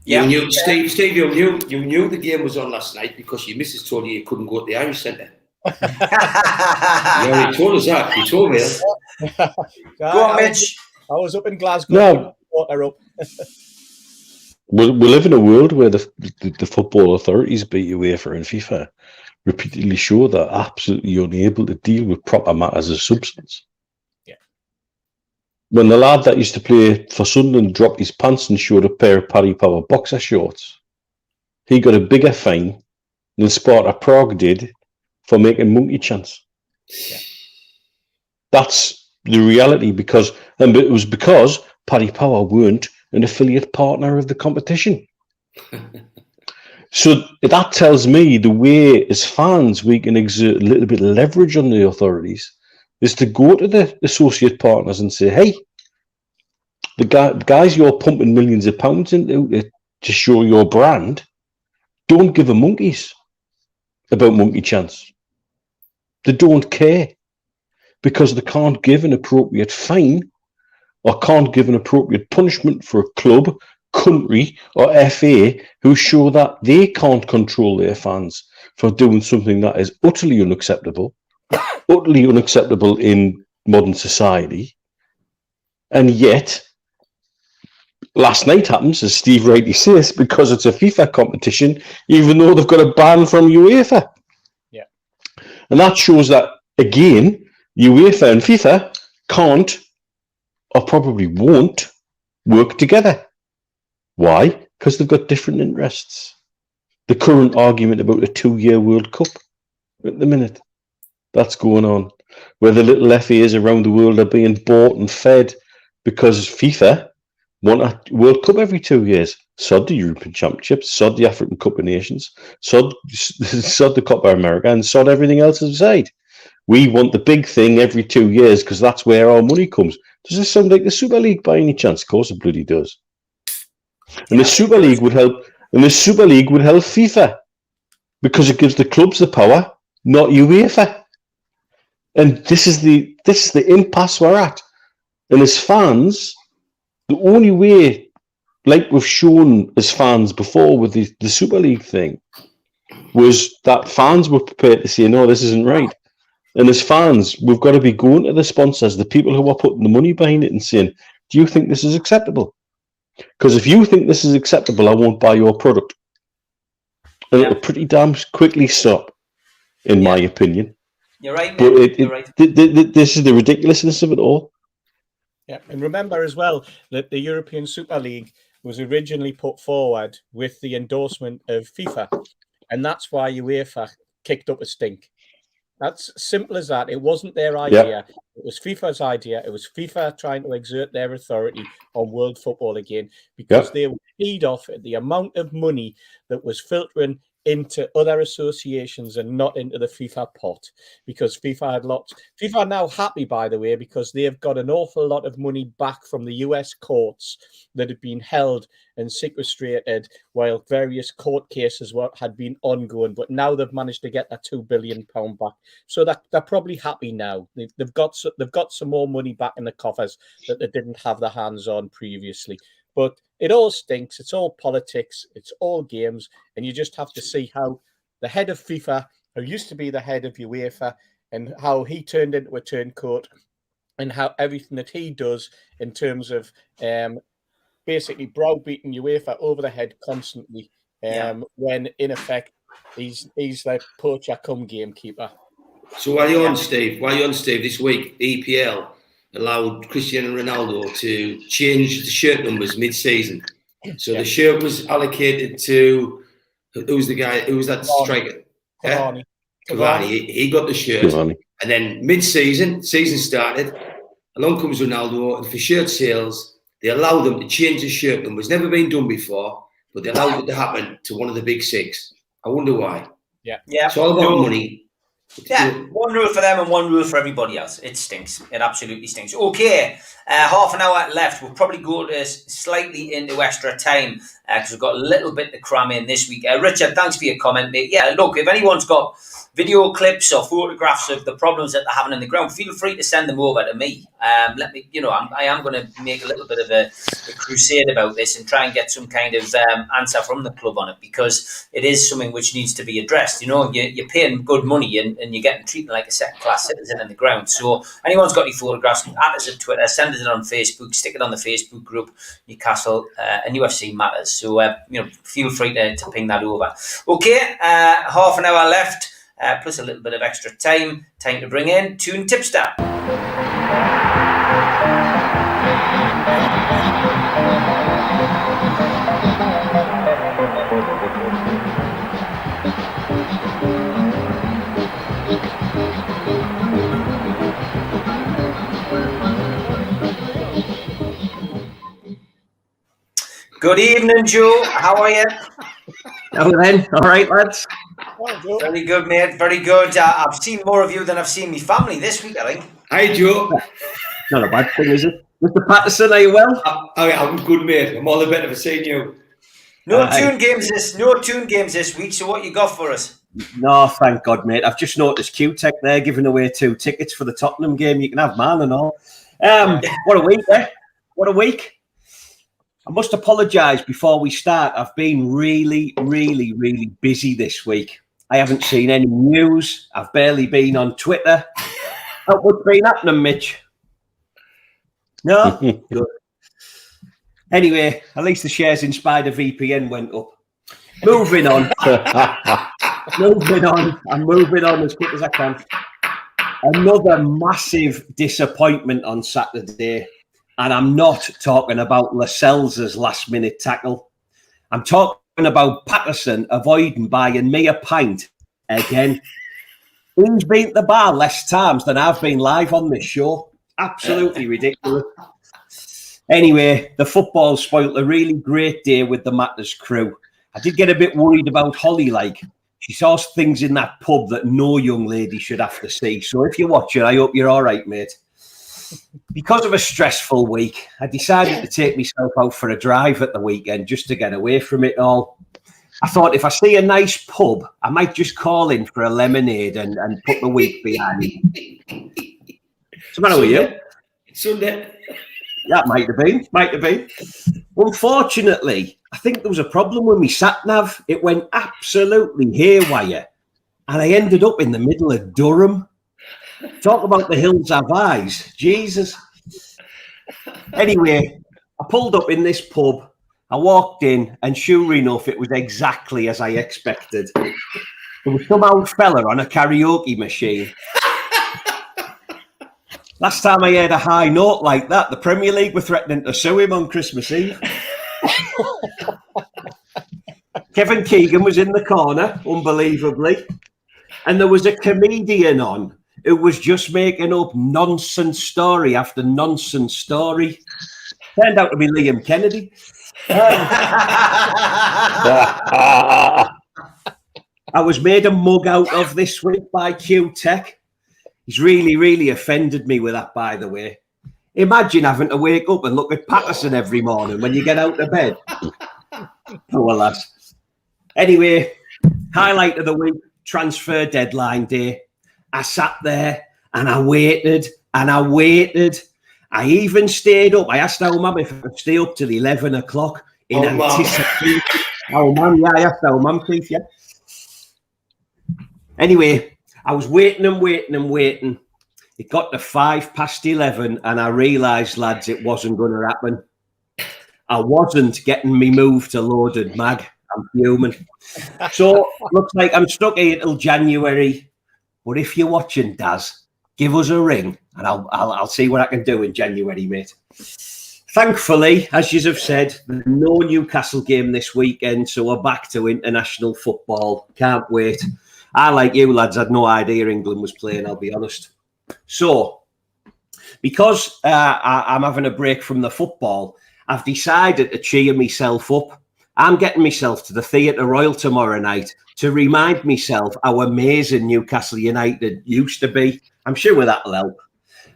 Yeah, Steve, you knew the game was on last night because your missus told you couldn't go to the Irish Centre. Yeah, he told us that. He told me that. Go on, Mitch. I was up in Glasgow. No. Water up. We live in a world where the football authorities, be it UEFA and FIFA, repeatedly show that absolutely unable to deal with proper matters of substance. Yeah. When the lad that used to play for Sunderland dropped his pants and showed a pair of Paddy Power boxer shorts, he got a bigger fine than Sparta Prague did for making monkey chants. Yeah. That's the reality, because it was because Paddy Power weren't an affiliate partner of the competition. So that tells me the way as fans we can exert a little bit of leverage on the authorities is to go to the associate partners and say, hey, the guys you're pumping millions of pounds into to show your brand, don't give a monkeys about monkey chants. They don't care because they can't give an appropriate fine or can't give an appropriate punishment for a club, country or FA who show that they can't control their fans for doing something that is utterly unacceptable in modern society. And yet, last night happens, as Steve rightly says, because it's a FIFA competition, even though they've got a ban from UEFA. Yeah. And that shows that, again, UEFA and FIFA can't or probably won't work together. Why? Because they've got different interests. The current argument about a 2-year World Cup at the minute, that's going on, where the little FAs around the world are being bought and fed because FIFA want a World Cup every 2 years. Sod the European Championships, sod the African Cup of Nations, sod the Copa America, and sod everything else aside. We want the big thing every 2 years because that's where our money comes. Does this sound like the Super League by any chance? Of course it bloody does. And the Super League would help. And the Super League would help FIFA because it gives the clubs the power, not UEFA. And this is the impasse we're at. And as fans, the only way, like we've shown as fans before with the Super League thing, was that fans were prepared to say, no, this isn't right. And as fans, we've got to be going to the sponsors, the people who are putting the money behind it, and saying, do you think this is acceptable? Because if you think this is acceptable, I won't buy your product. And it'll pretty damn quickly stop, in my opinion. You're right, but you're right. This is the ridiculousness of it all. Yeah, and remember as well that the European Super League was originally put forward with the endorsement of FIFA, and that's why UEFA kicked up a stink. That's simple as that. It wasn't their idea. It was FIFA's idea. It was FIFA trying to exert their authority on world football again, because they were paid off at the amount of money that was filtering into other associations and not into the FIFA pot, because FIFA had lots. FIFA are now happy, by the way, because they have got an awful lot of money back from the US courts that had been held and sequestrated while various court cases had been ongoing. But now they've managed to get that £2 billion back, so that they're probably happy now. They've got some more money back in the coffers that they didn't have their hands on previously. But it all stinks. It's all politics. It's all games. And you just have to see how the head of FIFA, who used to be the head of UEFA, and how he turned into a turncoat, and how everything that he does in terms of basically browbeating UEFA over the head constantly, when in effect he's like poacher come gamekeeper. So while you're on, Steve, this week, EPL allowed Cristiano Ronaldo to change the shirt numbers mid-season. So the shirt was allocated to, who's that striker? Cavani. He got the shirt. Cavani. And then mid-season, season started, along comes Ronaldo, and for shirt sales, they allowed them to change the shirt numbers. Never been done before, but they allowed it to happen to one of the big six. I wonder why. Yeah. It's all about money. Yeah, one rule for them and one rule for everybody else. It stinks. It absolutely stinks. Okay, half an hour left. We'll probably go slightly into extra time because we've got a little bit to cram in this week. Richard, thanks for your comment, mate. Yeah, look, if anyone's got video clips or photographs of the problems that they're having on the ground, feel free to send them over to me. Let me, I am going to make a little bit of a crusade about this and try and get some kind of answer from the club on it, because it is something which needs to be addressed. You're paying good money and you're getting treated like a second-class citizen on the ground. So anyone's got any photographs, add us on Twitter, send it on Facebook, stick it on the Facebook group, Newcastle NUFC Matters. So, feel free to ping that over. Okay, half an hour left. Plus a little bit of extra time to bring in Toon Tipster. Good evening, Joe. How are you? Hello then. All right, lads. Very good, mate. Very good. I've seen more of you than I've seen my family this week, I think. Hi, Joe. Not a bad thing, is it? Mr. Patterson, are you well? I'm good, mate. I'm all the better for seeing you. No Toon games this week. So what you got for us? No, thank God, mate. I've just noticed Q-Tech there giving away 2 tickets for the Tottenham game. You can have mine and all. What a week, eh? What a week. I must apologise before we start. I've been really, really, really busy this week. I haven't seen any news. I've barely been on Twitter. What's been happening, Mitch? No? Good. Anyway, at least the shares in Spider VPN went up. Moving on. I'm moving on as quick as I can. Another massive disappointment on Saturday. And I'm not talking about Lascelles' last-minute tackle. I'm talking about Patterson avoiding buying me a pint again. He's been at the bar less times than I've been live on this show. Absolutely ridiculous. Anyway, the football spoilt a really great day with the Matters crew. I did get a bit worried about Holly, she saw things in that pub that no young lady should have to see. So if you're watching, I hope you're all right, mate. Because of a stressful week, I decided to take myself out for a drive at the weekend just to get away from it all. I thought if I see a nice pub, I might just call in for a lemonade and put the week behind. What's the matter with you? Sunday. That might have been. Unfortunately, I think there was a problem with my sat-nav. It went absolutely haywire. And I ended up in the middle of Durham. Talk about the hills have eyes. Jesus. Anyway, I pulled up in this pub. I walked in, and sure enough, it was exactly as I expected. There was some old fella on a karaoke machine. Last time I heard a high note like that, the Premier League were threatening to sue him on Christmas Eve. Kevin Keegan was in the corner, unbelievably. And there was a comedian on who was just making up nonsense story after nonsense story. Turned out to be Liam Kennedy. I was made a mug out of this week by Q-Tech. He's really, really offended me with that, by the way. Imagine having to wake up and look at Patterson every morning when you get out of bed. Poor lass. Anyway, highlight of the week, transfer deadline day. I sat there and I waited and I waited. I even stayed up. I asked our mum if I could stay up till 11 o'clock in anticipation. Oh, man, yeah, I asked our mum, please, yeah. Anyway, I was waiting and waiting and waiting. It got to 11:05 and I realised, lads, it wasn't going to happen. I wasn't getting me moved to loaded mag. I'm human. So, looks like I'm stuck here till January. But if you're watching, Daz, give us a ring and I'll see what I can do in January, mate. Thankfully, as you have said, no Newcastle game this weekend, so we're back to international football. Can't wait. I, like you lads, had no idea England was playing, I'll be honest. So, because I'm having a break from the football, I've decided to cheer myself up. I'm getting myself to the Theatre Royal tomorrow night to remind myself how amazing Newcastle United used to be. I'm sure that'll help.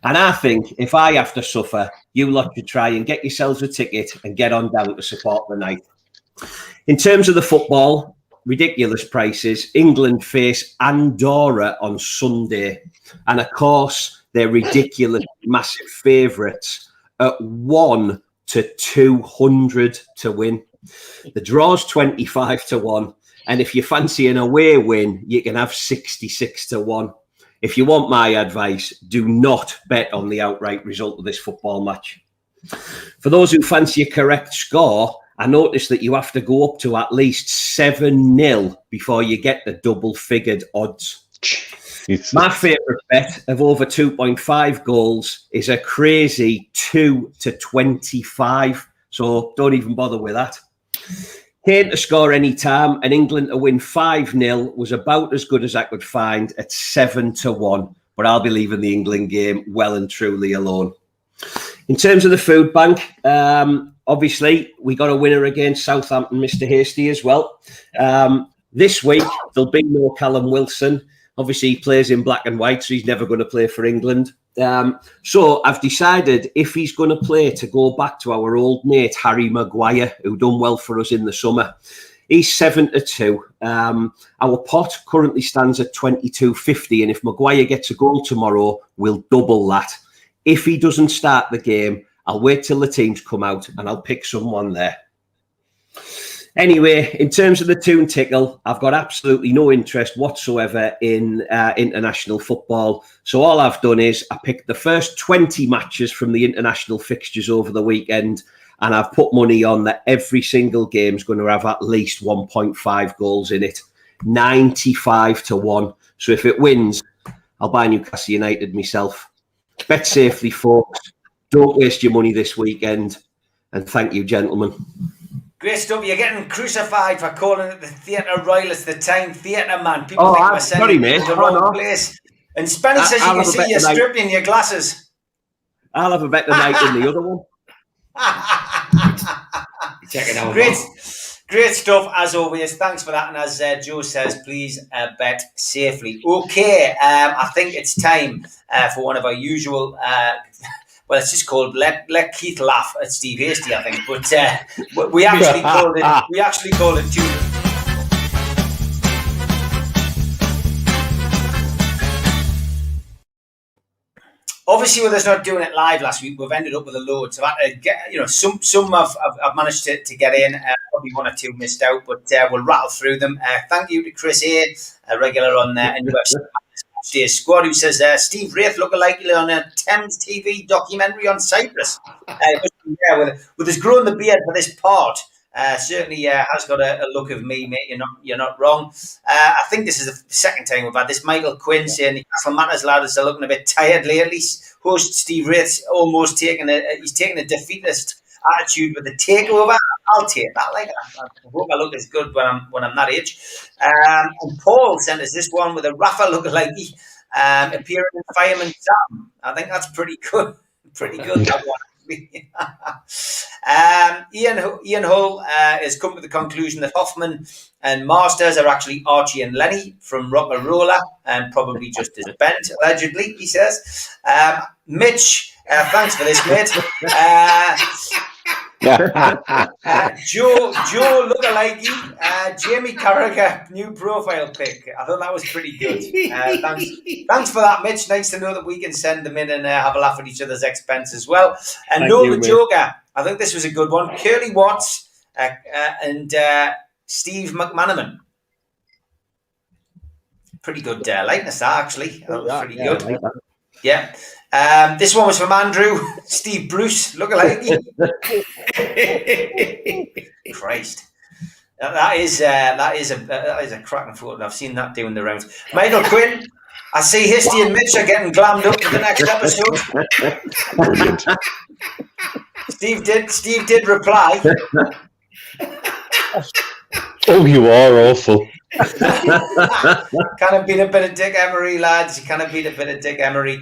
And I think if I have to suffer, you lot should try and get yourselves a ticket and get on down to support the night. In terms of the football, ridiculous prices. England face Andorra on Sunday. And of course, they're ridiculous, massive favourites at 1 to 200 to win. The draw's 25 to 1. And if you fancy an away win, you can have 66 to 1. If you want my advice, do not bet on the outright result of this football match. For those who fancy a correct score, I noticed that you have to go up to at least 7-0 before you get the double-figured odds. My favourite bet of over 2.5 goals is a crazy 2 to 25. So don't even bother with that. Kane to score any time and England to win 5-0 was about as good as I could find at 7 to 1. But I'll be leaving the England game well and truly alone. In terms of the food bank, obviously, we got a winner against Southampton, Mr. Hasty, as well. This week, there'll be no Callum Wilson. Obviously, he plays in black and white, so he's never going to play for England. So I've decided if he's going to play to go back to our old mate, Harry Maguire, who done well for us in the summer. He's 7 to 2. Our pot currently stands at 22.50, and if Maguire gets a goal tomorrow, we'll double that. If he doesn't start the game, I'll wait till the teams come out and I'll pick someone there. Anyway, in terms of the Toon tickle, I've got absolutely no interest whatsoever in international football. So all I've done is I picked the first 20 matches from the international fixtures over the weekend, and I've put money on that every single game is going to have at least 1.5 goals in it. 95 to 1. So if it wins, I'll buy Newcastle United myself. Bet safely, folks. Don't waste your money this weekend. And thank you, gentlemen. Great stuff. You're getting crucified for calling it the Theatre Royal. It's the Time Theatre, man. People think we're sending you to the wrong place. And Spenny says you can see you're stripped in your glasses. I'll have a better night than the other one. Great stuff, as always. Thanks for that. And as Joe says, please bet safely. Okay, I think it's time for one of our usual... well, it's just called let Keith laugh at Steve Hasty, I think. But we actually called it Toon. obviously, with us not doing it live last week, we've ended up with a load. So I've had to get, some I've managed to get in. Probably one or two missed out, but we'll rattle through them. Thank you to Chris A, a regular on NUFC squad, who says Steve Wraith lookalikely on a Thames TV documentary on Cyprus. With his growing the beard for this part. Certainly has got a look of me, mate. You're not wrong. I think this is the second time we've had this. Michael Quinn saying Newcastle Matters lads are looking a bit tired lately. Host Steve Wraith's almost taking a defeatist attitude with the takeover. I'll take that. Like, I hope I look as good when I'm that age. And Paul sent us this one with a Rafa lookalike appearing in Fireman Sam. I think that's pretty good. Pretty good, that one. Ian Hull has come to the conclusion that Hoffman and Masters are actually Archie and Lenny from Rock and Roller, and probably just as bent, allegedly, he says. Mitch, thanks for this, mate. Joe lookalike, Jamie Carragher, new profile pic. I thought that was pretty good. Thanks for that, Mitch. Nice to know that we can send them in and have a laugh at each other's expense as well. And Noel the Joker, I think this was a good one. Curly Watts and Steve McManaman. Pretty good likeness, that actually. That was pretty good. Like that. Yeah. This one was from Andrew. Steve Bruce, lookalike. Christ. That is a cracking photo. I've seen that doing the rounds. Michael Quinn, I see Histy and Mitch are getting glammed up for the next episode. Brilliant. Steve did reply. Oh, you are awful. Kind of beat a bit of Dick Emery, lads. You kind of beat a bit of Dick Emery.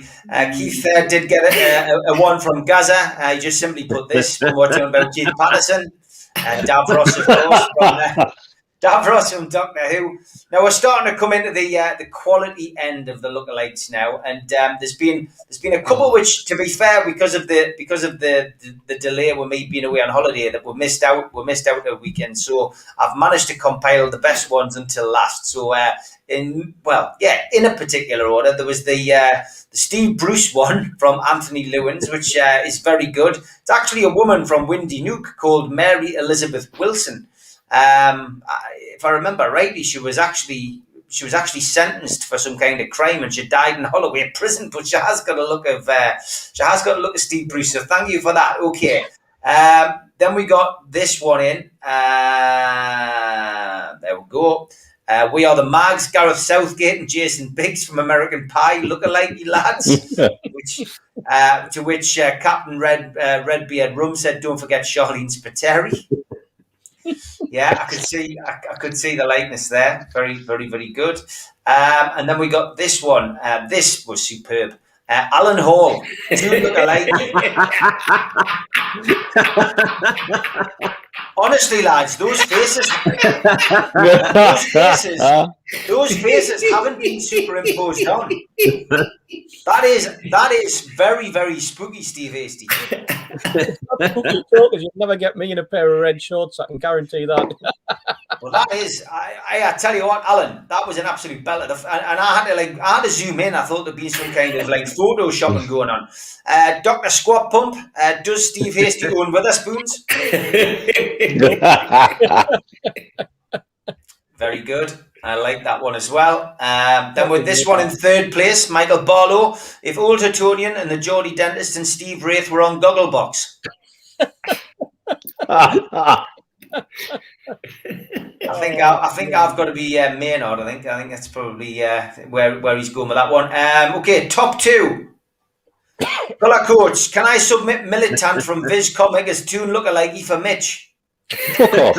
Keith did get a one from Gaza. He just simply put this from watching about Keith Patterson and Davros, of course, from Davros from Doctor Who. Now we're starting to come into the quality end of the lookalikes now, and there's been a couple which, to be fair, because of the delay with me being away on holiday, that we missed out a weekend. So I've managed to compile the best ones until last. So in a particular order, there was the Steve Bruce one from Anthony Lewins, which is very good. It's actually a woman from Windy Nook called Mary Elizabeth Wilson. If I remember rightly, she was actually sentenced for some kind of crime, and she died in Holloway prison. But she has got a look of Steve Bruce. So thank you for that. Okay. Then we got this one in. There we go. We are the Mags, Gareth Southgate and Jason Biggs from American Pie, lookalike lads. To which Captain Redbeard Rum said, "Don't forget Charlene Spiteri." Yeah, I could see the likeness there. Very, very, very good. And then we got this one. This was superb. Alan Hall, two lookalike. Honestly, lads, those faces haven't been superimposed on. That is very, very spooky, Steve Hasty. You'll never get me in a pair of red shorts. I can guarantee that. Well, that is. I tell you what, Alan, that was an absolute belter, and I had to zoom in. I thought there'd be some kind of photoshopping going on. Dr. Squat Pump, does Steve Hasty own Witherspoons? Very good. I like that one as well. Then with this one in third place, Michael Barlow. If Old Tonian and the Geordie Dentist and Steve Wraith were on Gogglebox. I think I've got to be Maynard. I think that's probably where he's going with that one. Okay, top two. Colour coach, can I submit Militant from Viz Comic as Toon lookalike for Mitch? Fuck off.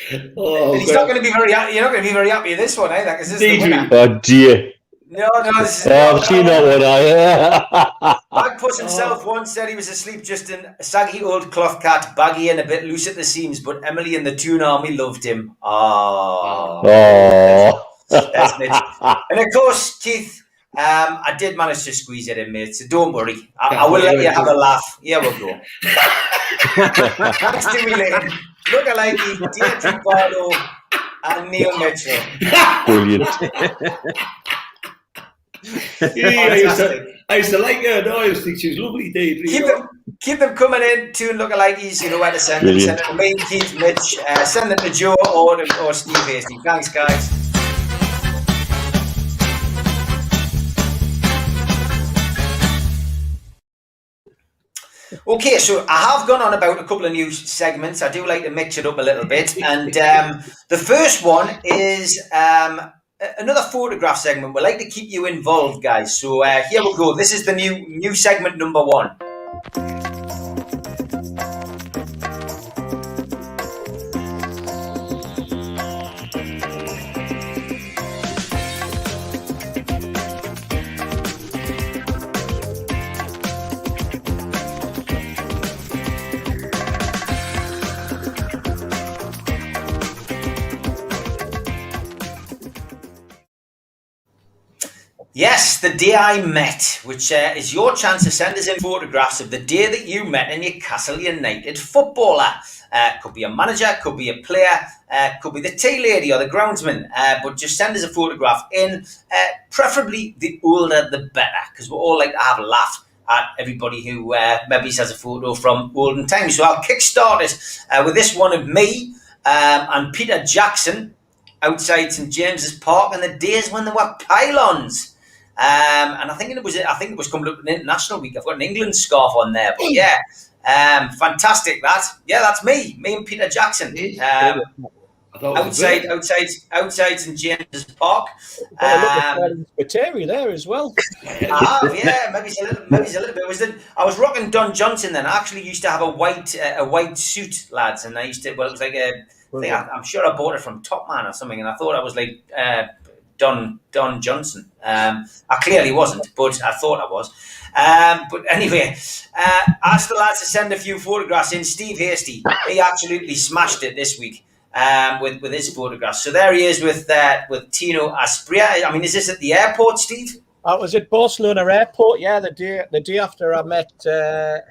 He's not going to be very happy. You're not going to be very happy with this one, either, because this is the winner. Oh dear. No, this is I've seen that one. Bagpuss himself once said he was asleep just in a saggy old cloth cat, baggy and a bit loose at the seams, but Emily and the Toon Army loved him. Oh. That's Mitch. And of course, Keith, I did manage to squeeze it in, mate, so don't worry. I will let you have a laugh. Here we go. Stimulating. Lookalike, Dietrich Barlow, and Neil Mitchell. Brilliant. I used to like her. No, I used to think she was lovely, Dave. Keep them coming in. Toon lookalikes, you know where to send them. Brilliant. Send them to me, Keith, Mitch. Send them to Joe or Steve Hasty. Thanks, guys. Okay, so I have gone on about a couple of new segments. I do like to mix it up a little bit. And the first one is another photograph segment. We like to keep you involved, guys. So here we go. This is the new segment number 1. Yes, the day I met, which is your chance to send us in photographs of the day that you met a Newcastle United footballer. Could be a manager, could be a player, could be the tea lady or the groundsman, but just send us a photograph in, preferably the older the better, because we all like to have a laugh at everybody who maybe has a photo from olden times. So I'll kickstart it with this one of me and Peter Jackson outside St James's Park in the days when there were pylons. And I think it was coming up an international week. I've got an England scarf on there, but yeah, fantastic. That's me and Peter Jackson. Outside St James's Park. Terry there as well. Yeah, maybe it's a little bit. I was rocking Don Johnson then. I actually used to have a white suit, lads, and I used to. Well, it was like I'm sure I bought it from Top Man or something, and I thought I was like Don Johnson. I clearly wasn't, but I thought I was. But anyway, asked the lads to send a few photographs in. Steve Hasty, he absolutely smashed it this week with his photographs. So there he is with Tino Aspria. I mean, is this at the airport, Steve? I was at Barcelona Airport. Yeah, the day after I met a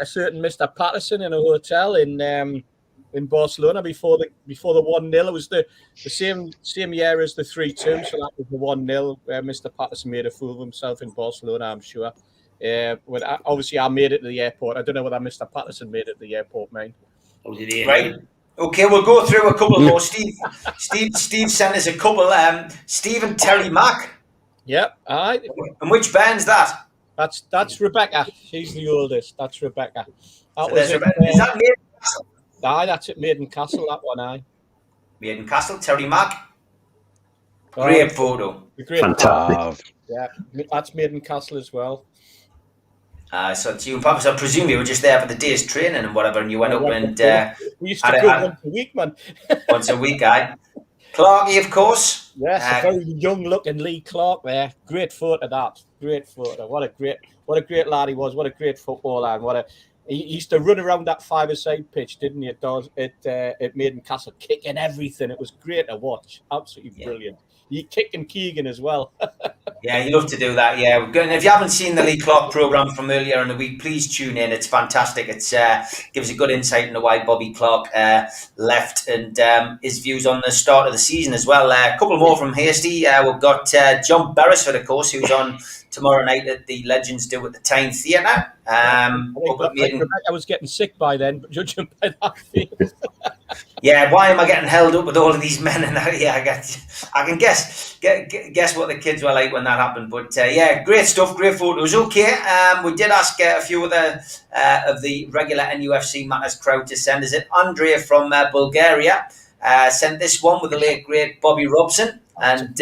certain Mr. Patterson in a hotel in Barcelona before the 1-0. It was the same year as the 3-2, so that was the 1-0 where Mr. Patterson made a fool of himself in Barcelona, I'm sure. Obviously, I made it to the airport. I don't know whether Mr. Patterson made it to the airport, mate. Right. Okay, we'll go through a couple more. Steve sent us a couple. Steve and Terry Mack. Yep. Aye. And which band's that? That's Rebecca. She's the oldest. That's Rebecca. Is that Maiden Castle? Aye, that's at Maiden Castle, that one, aye. Maiden Castle, Terry Mack. Great photo. Fantastic. Yeah, that's Maiden Castle as well. So you and Papa, I presume you were just there for the day's training and whatever, and you went up and... we used to go once a week, man. Once a week, aye. Clarkey, of course. Yes, a very young-looking Lee Clark there. Great photo, that. Great photo. What a great lad he was. What a great footballer. And he used to run around that five-a-side pitch, didn't he? At Maiden Castle, kicking everything. It was great to watch. Absolutely brilliant. He kicking Keegan as well. Yeah, you love to do that. Yeah, if you haven't seen the Lee Clark program from earlier in the week, please tune in. It's fantastic. It gives a good insight into why Bobby Clark left and his views on the start of the season as well. A couple more from Hasty. We've got John Beresford, of course, who's on tomorrow night at the Legends Do at the Tyne Theatre. I was getting sick by then, judging by that face. Yeah, why am I getting held up with all of these men? And I can guess what the kids were like when that happened. But yeah, great stuff, great photos. Okay, we did ask a few of the regular NUFC Matters crowd to send us it. Andrea from Bulgaria sent this one with the late great Bobby Robson, and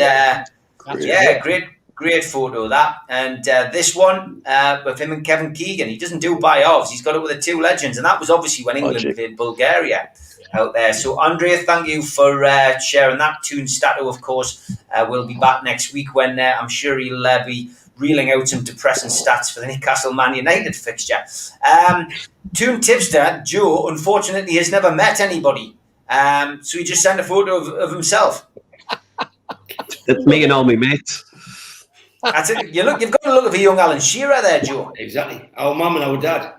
great photo that. And this one with him and Kevin Keegan. He doesn't do buy-offs. He's got it with the two legends, and that was obviously when England played Bulgaria out there. So Andrea, thank you for sharing that. Toon Stato, of course, will be back next week when I'm sure he'll be reeling out some depressing stats for the Newcastle Man United fixture. Toon Tipster, Joe, unfortunately has never met anybody. So he just sent a photo of himself. That's me and all my mates. That's it. You've got the look of a young Alan Shearer there, Joe. Exactly. Our mum and our dad.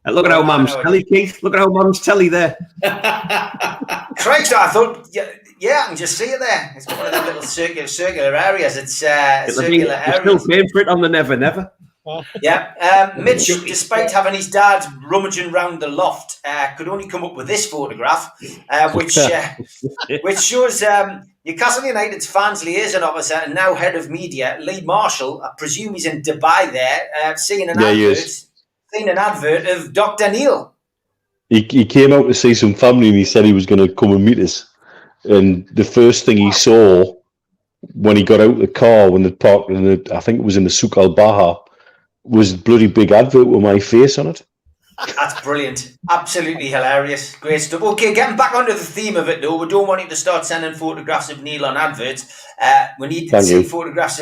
Look at how Mum's telly, Keith. Look at how Mum's telly there. Christ, I thought Yeah, I can just see it there. It's got one of them little circular areas. It's a circular You're area. still paying for it on the Never Never. Yeah, Mitch, despite having his dad rummaging round the loft, could only come up with this photograph, which shows Newcastle United's fans liaison officer and now head of media, Lee Marshall. I presume he's in Dubai there, seeing an advert of Dr. Neil. He came out to see some family and he said he was going to come and meet us. And the first thing he saw when he got out of the car, when they parked I think it was in the Souk Al Baha, was a bloody big advert with my face on it. That's brilliant. Absolutely hilarious. Great stuff. Okay, getting back onto the theme of it though, we don't want you to start sending photographs of Neil on adverts. We need to see photograph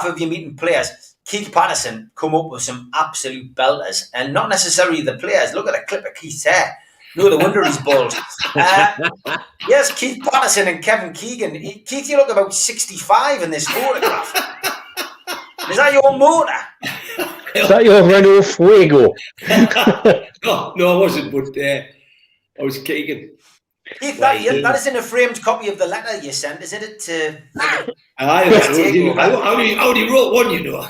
of you meeting players. Keith Patterson come up with some absolute belters, and not necessarily the players. Look at the clip of Keith's hair. No wonder he's bald. Yes, Keith Patterson and Kevin Keegan. Keith, you look about 65 in this photograph. Is that your motor? Is that your Renault Fuego? no, I wasn't, but I was Keegan. Keith, that is in a framed copy of the letter you sent, isn't it? I only wrote one, you know.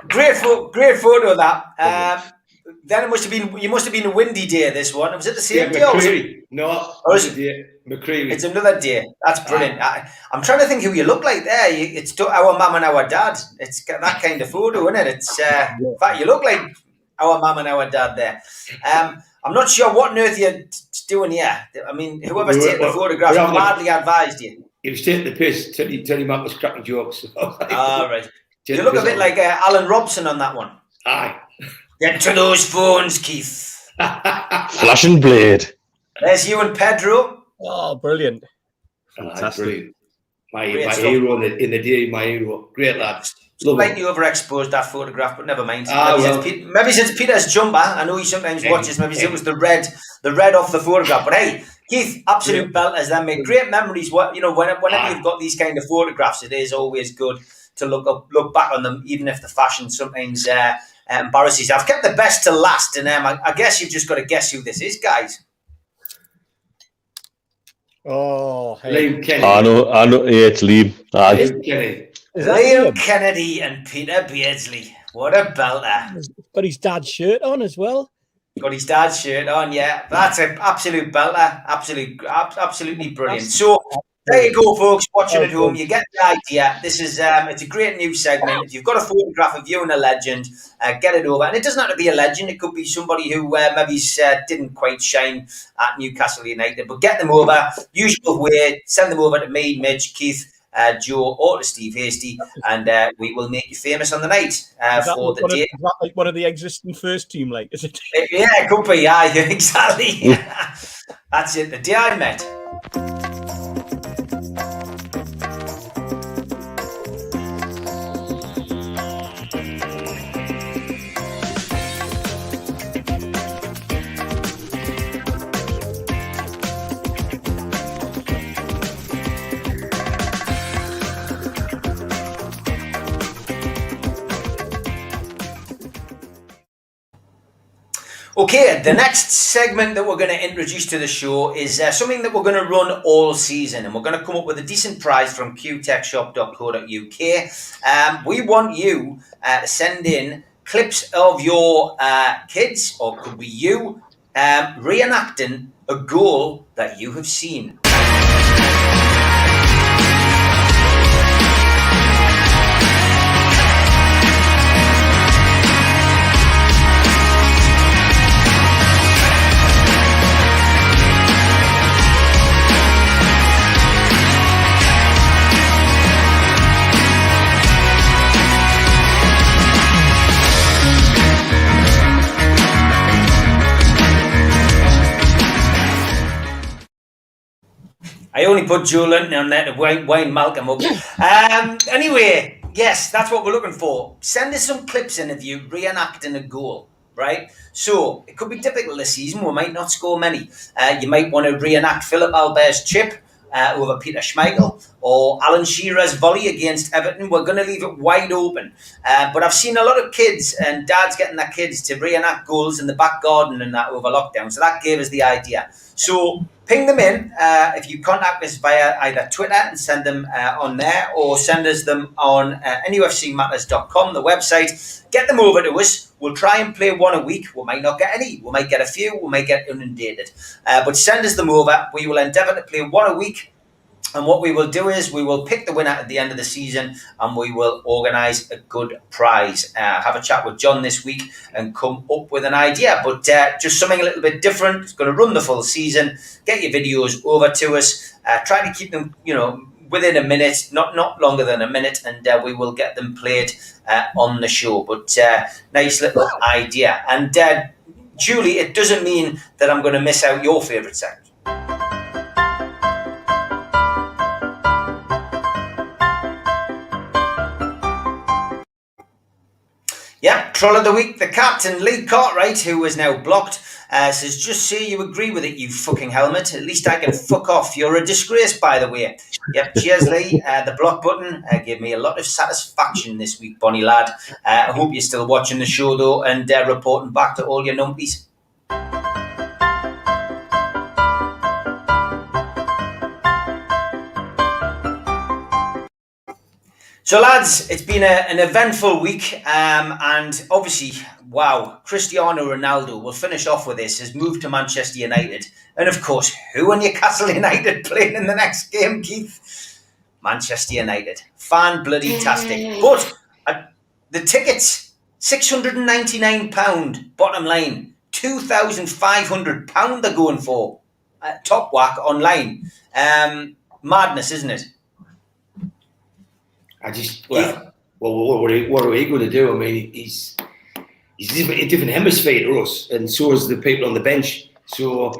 Great photo of that. Then you must have been a windy day. This one was it the same day? McCreary. It's another day. That's brilliant. I'm trying to think who you look like there. It's our mum and our dad. It's got that kind of photo, isn't it? It's in fact you look like our mum and our dad there. I'm not sure what on earth you're doing here. I mean, whoever's taking the photograph hardly advised you. He was taking the piss. Teddy Mack was cracking jokes. Right. You look a bit like Alan Robson on that one. Aye. Get to those phones, Keith. Flashing blade. There's you and Pedro. Oh, brilliant. Fantastic. Brilliant. My hero in the day, my hero. Great lad. Slightly overexposed that photograph, but never mind. Maybe since Peter's jumper, I know he sometimes watches, maybe it was the red off the photograph. But hey, Keith, absolute belters. That made great memories. Whenever you've got these kind of photographs, it is always good to look back on them, even if the fashion sometimes embarrasses you. I've kept the best to last, and I guess you've just got to guess who this is, guys. Oh, hey. Liam Kennedy. I know. Yeah, it's Liam. Liam Kennedy. Liam Kennedy and Peter Beardsley. What a belter. He's got his dad's shirt on as well. Got his dad's shirt on, yeah. That's an absolute belter. Absolutely brilliant. So there you go, folks, watching at home. You get the idea. This is it's a great new segment. If you've got a photograph of you and a legend, get it over. And it doesn't have to be a legend. It could be somebody who maybe didn't quite shine at Newcastle United. But get them over. Usual way. Send them over to me, Midge, Keith, Joe, or to Steve Hasty, and we will make you famous on the night for the day. Is that like one of the existing first team, like, is it? Yeah, it could be. Yeah, exactly. That's it. The day I met. Okay, the next segment that we're going to introduce to the show is something that we're going to run all season, and we're going to come up with a decent prize from qtechshop.co.uk. We want you to send in clips of your kids, or could be you, reenacting a goal that you have seen. I only put Joe Linton on there to wind Malcolm up. Anyway, yes, that's what we're looking for. Send us some clips in of you reenacting a goal, right? So, it could be difficult this season. We might not score many. You might want to reenact Philip Albert's chip, over Peter Schmeichel, or Alan Shearer's volley against Everton. We're going to leave it wide open. But I've seen a lot of kids and dads getting their kids to reenact goals in the back garden and that over lockdown. So that gave us the idea. So ping them in if you contact us via either Twitter and send them on there, or send us them on NUFCmatters.com, the website. Get them over to us. We'll try and play one a week. We might not get any. We might get a few. We might get inundated. But send us them over. We will endeavour to play one a week. And what we will do is we will pick the winner at the end of the season, and we will organise a good prize. Have a chat with John this week and come up with an idea. But just something a little bit different. It's going to run the full season. Get your videos over to us. Try to keep them, within a minute, not longer than a minute, and we will get them played on the show. But nice little idea. And Julie, it doesn't mean that I'm going to miss out your favourite segment. Yeah, Troll of the Week, the captain, Lee Cartwright, who is now blocked, says, just say you agree with it, you fucking helmet. At least I can fuck off. You're a disgrace, by the way. Yep, cheers, Lee. The block button gave me a lot of satisfaction this week, Bonnie lad. I hope you're still watching the show, though, and reporting back to all your numpies. So, lads, it's been an eventful week, and obviously, wow, Cristiano Ronaldo, we'll finish off with this, has moved to Manchester United. And, of course, who are Newcastle United playing in the next game, Keith? Manchester United. Fan-bloody-tastic. But the tickets, £699, bottom line, £2,500 they're going for. Top whack online. Madness, isn't it? What are we going to do? I mean, he's a different hemisphere to us, and so is the people on the bench. So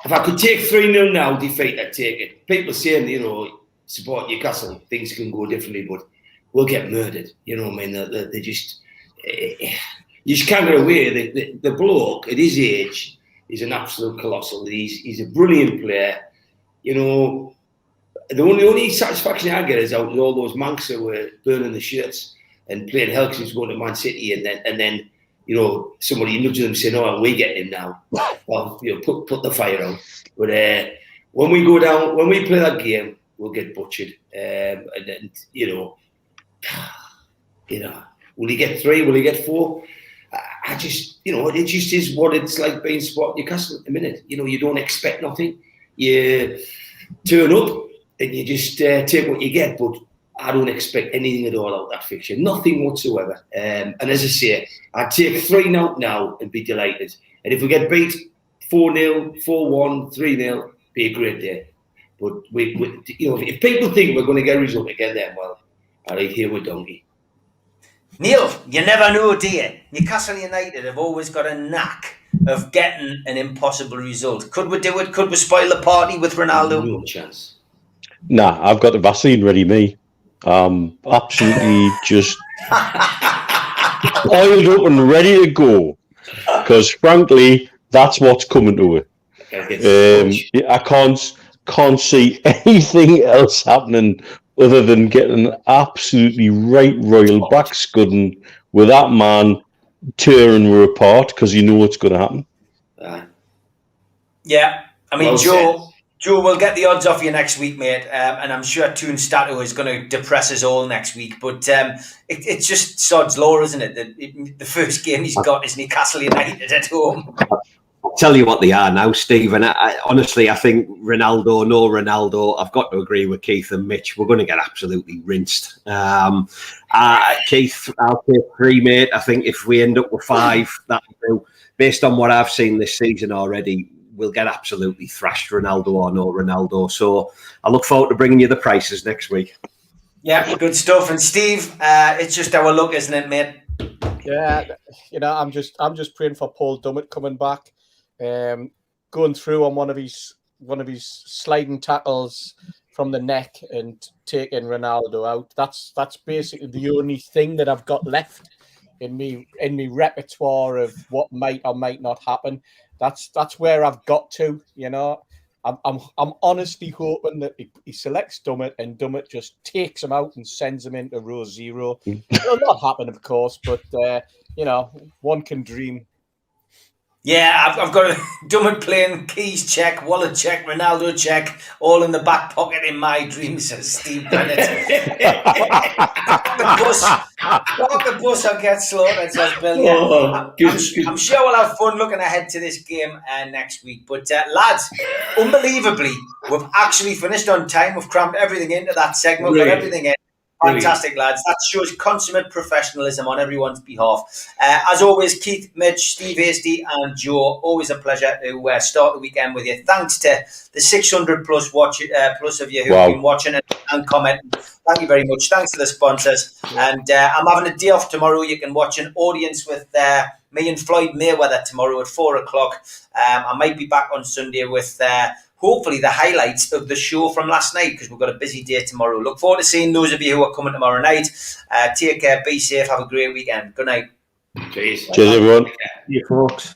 if I could take 3-0 now, defeat, I'd take it. People saying, support Newcastle, things can go differently, but we'll get murdered. You know what I mean? They just, you just can't get away. The bloke at his age is an absolute colossal. He's a brilliant player. The only satisfaction I get is out of all those monks who were burning the shirts and playing hell because he was going to Man City, and then somebody nudging them saying, "Oh, we get him now." Well, put the fire out. But when we go down, when we play that game, we'll get butchered. And then will he get 3? Will he get 4? I just, it just is what it's like being Sport Newcastle at the minute. You don't expect nothing. You turn up and you just take what you get, but I don't expect anything at all out of that fixture. Nothing whatsoever. And as I say, I'd take 3-0 now and be delighted. And if we get beat 4-0, 4-1, 3-0, be a great day. But if people think we're going to get a result again, then, well, all right, here we're donkey. Neil, you never know, do you? Newcastle United have always got a knack of getting an impossible result. Could we do it? Could we spoil the party with Ronaldo? No chance. Nah, I've got the Vaseline ready, me. Absolutely just oiled up and ready to go. Because frankly, that's what's coming to it. I can't see anything else happening other than getting an absolutely right royal backscudding with that man tearing her apart, because you know what's going to happen. Yeah, I mean, well, Joe, we'll get the odds off you next week, mate, and I'm sure Toon Stato is going to depress us all next week, but it's just sod's law, isn't it? The first game he's got is Newcastle United at home. I'll tell you what they are now, Stephen. Honestly, I think Ronaldo, no Ronaldo, I've got to agree with Keith and Mitch. We're going to get absolutely rinsed. Keith, I'll take 3, mate. I think if we end up with 5, that'll do. Based on what I've seen this season already, we'll get absolutely thrashed, Ronaldo or no Ronaldo. So I look forward to bringing you the prices next week. Yeah, good stuff. And Steve, it's just our luck, isn't it, mate? Yeah, I'm just praying for Paul Dummett coming back. Going through on one of his sliding tackles from the neck and taking Ronaldo out. That's basically the only thing that I've got left in me repertoire of what might or might not happen. That's where I've got to, I'm honestly hoping that he selects Dummett and Dummett just takes him out and sends him into row 0. It'll not happen, of course, but you know, one can dream. Yeah, I've got a Dummett playing keys check, wallet check, Ronaldo check, all in the back pocket in my dreams, says Steve Bennett. Park the bus and get slaughtered, says Bill. Yeah. I'm sure we'll have fun looking ahead to this game next week. But lads, unbelievably, we've actually finished on time. We've crammed everything into that segment. We've got everything in. Fantastic, lads. That shows consummate professionalism on everyone's behalf. As always, Keith, Mitch, Steve Hasty and Joe, always a pleasure to start the weekend with you. Thanks to the 600 plus of you who've been watching and commenting. Thank you very much. Thanks to the sponsors. And I'm having a day off tomorrow. You can watch an audience with me and Floyd Mayweather tomorrow at 4 o'clock. I might be back on Sunday with... hopefully the highlights of the show from last night, because we've got a busy day tomorrow. Look forward to seeing those of you who are coming tomorrow night. Take care, be safe, have a great weekend. Good night. Cheers. Cheers, everyone. You folks.